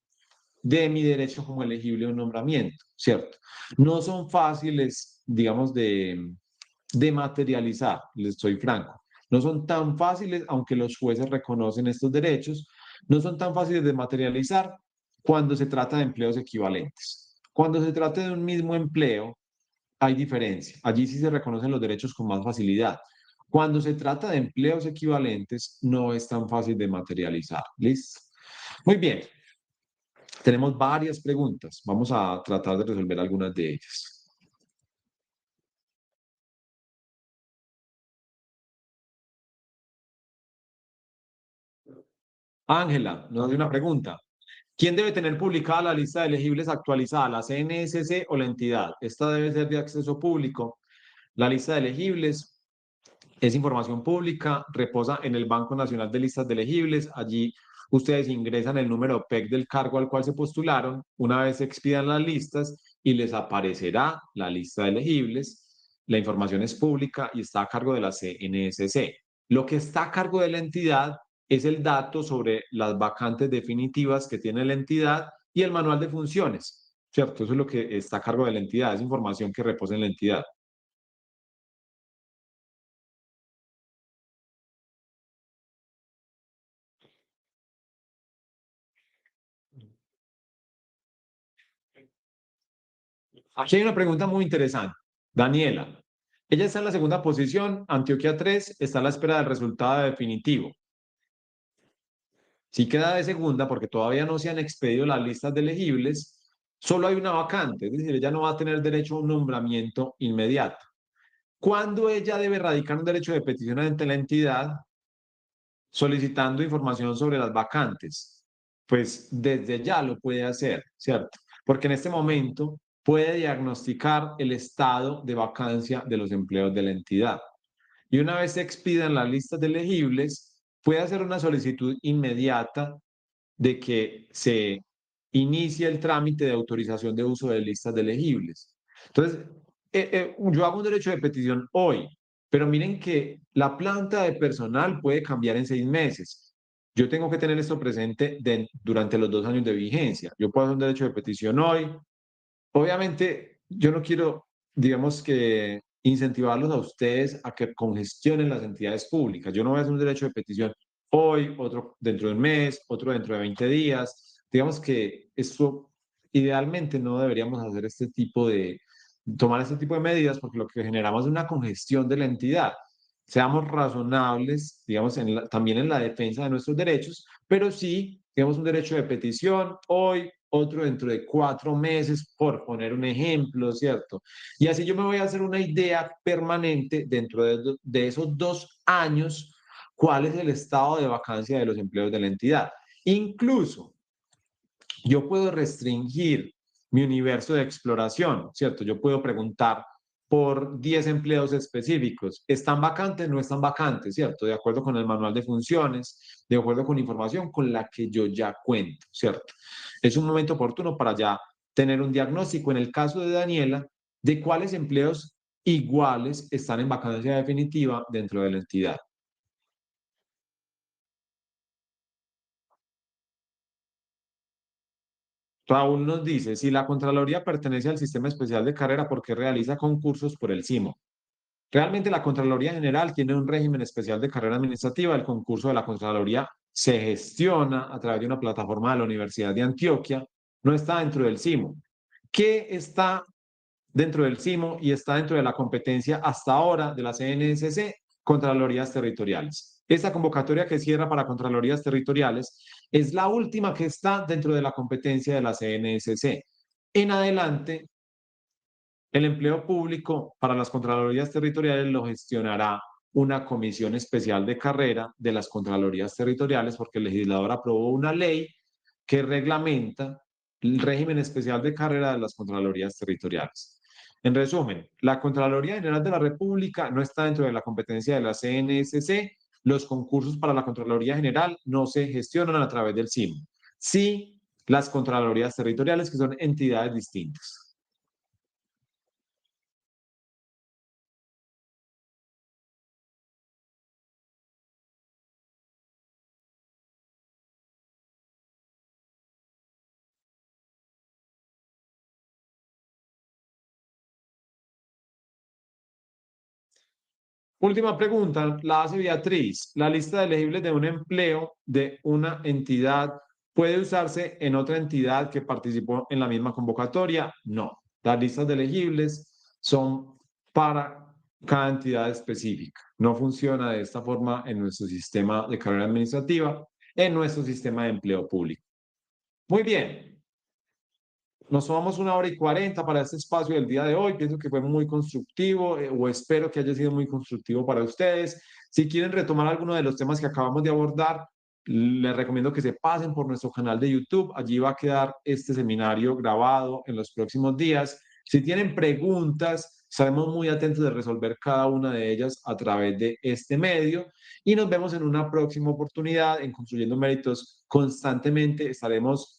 de mi derecho como elegible a un nombramiento, ¿cierto? No son fáciles, digamos, de materializar, les soy franco. No son tan fáciles, aunque los jueces reconocen estos derechos, no son tan fáciles de materializar cuando se trata de empleos equivalentes. Cuando se trata de un mismo empleo, hay diferencia. Allí sí se reconocen los derechos con más facilidad. Cuando se trata de empleos equivalentes, no es tan fácil de materializar. ¿Listo? Muy bien. Tenemos varias preguntas. Vamos a tratar de resolver algunas de ellas. Ángela nos hace una pregunta. ¿Quién debe tener publicada la lista de elegibles actualizada, la CNSC o la entidad? Esta debe ser de acceso público. La lista de elegibles es información pública, reposa en el Banco Nacional de Listas de Elegibles. Allí ustedes ingresan el número PEC del cargo al cual se postularon. Una vez se expidan las listas y les aparecerá la lista de elegibles. La información es pública y está a cargo de la CNSC. Lo que está a cargo de la entidad es el dato sobre las vacantes definitivas que tiene la entidad y el manual de funciones, ¿cierto? Eso es lo que está a cargo de la entidad, es información que reposa en la entidad. Aquí hay una pregunta muy interesante. Daniela, ella está en la segunda posición, Antioquia 3 está a la espera del resultado definitivo. Si queda de segunda, porque todavía no se han expedido las listas de elegibles, solo hay una vacante, es decir, ella no va a tener derecho a un nombramiento inmediato. ¿Cuándo ella debe radicar un derecho de petición ante la entidad solicitando información sobre las vacantes? Pues desde ya lo puede hacer, ¿cierto? Porque en este momento puede diagnosticar el estado de vacancia de los empleos de la entidad. Y una vez se expidan las listas de elegibles, puede hacer una solicitud inmediata de que se inicie el trámite de autorización de uso de listas de elegibles. Entonces, yo hago un derecho de petición hoy, pero miren que la planta de personal puede cambiar en 6 meses. Yo tengo que tener esto presente durante los 2 años de vigencia. Yo puedo hacer un derecho de petición hoy. Obviamente, yo no quiero, digamos que, incentivarlos a ustedes a que congestionen las entidades públicas. Yo no voy a hacer un derecho de petición hoy, otro dentro de un mes, otro dentro de 20 días. Digamos que esto, idealmente, no deberíamos hacer tomar este tipo de medidas porque lo que generamos es una congestión de la entidad. seamos razonables, digamos, también en la defensa de nuestros derechos, pero sí, digamos, un derecho de petición hoy, otro dentro de 4 meses, por poner un ejemplo, ¿cierto? Y así yo me voy a hacer una idea permanente dentro de esos 2 años, cuál es el estado de vacancia de los empleos de la entidad. Incluso yo puedo restringir mi universo de exploración, ¿cierto? Yo puedo preguntar por 10 empleos específicos. ¿Están vacantes? No están vacantes, ¿cierto? De acuerdo con el manual de funciones, de acuerdo con información con la que yo ya cuento, ¿cierto? Es un momento oportuno para ya tener un diagnóstico, en el caso de Daniela, de cuáles empleos iguales están en vacancia definitiva dentro de la entidad. Raúl nos dice, si la Contraloría pertenece al Sistema Especial de Carrera, ¿por qué realiza concursos por el SIMO? Realmente la Contraloría General tiene un régimen especial de carrera administrativa. El concurso de la Contraloría se gestiona a través de una plataforma de la Universidad de Antioquia. No está dentro del SIMO. ¿Qué está dentro del SIMO y está dentro de la competencia hasta ahora de la CNSC? Contralorías territoriales. Esta convocatoria que cierra para Contralorías territoriales es la última que está dentro de la competencia de la CNSC. En adelante, el empleo público para las Contralorías territoriales lo gestionará una comisión especial de carrera de las Contralorías territoriales, porque el legislador aprobó una ley que reglamenta el régimen especial de carrera de las Contralorías territoriales. En resumen, la Contraloría General de la República no está dentro de la competencia de la CNSC. Los concursos para la Contraloría General no se gestionan a través del SIM. Sí, las Contralorías territoriales, que son entidades distintas. Última pregunta, la hace Beatriz. ¿La lista de elegibles de un empleo de una entidad puede usarse en otra entidad que participó en la misma convocatoria? No. Las listas de elegibles son para cada entidad específica. No funciona de esta forma en nuestro sistema de carrera administrativa, en nuestro sistema de empleo público. Muy bien. Nos tomamos 1 hora y 40 para este espacio del día de hoy. Pienso que fue muy constructivo, o espero que haya sido muy constructivo para ustedes. Si quieren retomar alguno de los temas que acabamos de abordar, les recomiendo que se pasen por nuestro canal de YouTube. Allí va a quedar este seminario grabado en los próximos días. Si tienen preguntas, estaremos muy atentos de resolver cada una de ellas a través de este medio. Y nos vemos en una próxima oportunidad en Construyendo Méritos. Constantemente estaremos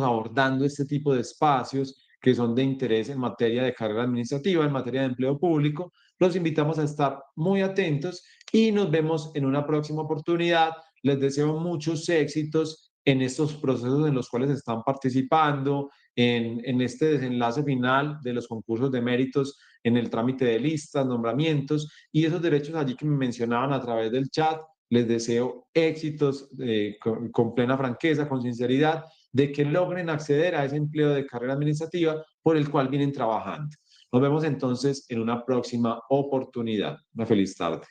abordando este tipo de espacios que son de interés en materia de carrera administrativa, en materia de empleo público. Los invitamos a estar muy atentos y nos vemos en una próxima oportunidad. Les deseo muchos éxitos en estos procesos en los cuales están participando, en este desenlace final de los concursos de méritos, en el trámite de listas, nombramientos y esos derechos allí que me mencionaban a través del chat. Les deseo éxitos con plena franqueza, con sinceridad, de que logren acceder a ese empleo de carrera administrativa por el cual vienen trabajando. Nos vemos entonces en una próxima oportunidad. Una feliz tarde.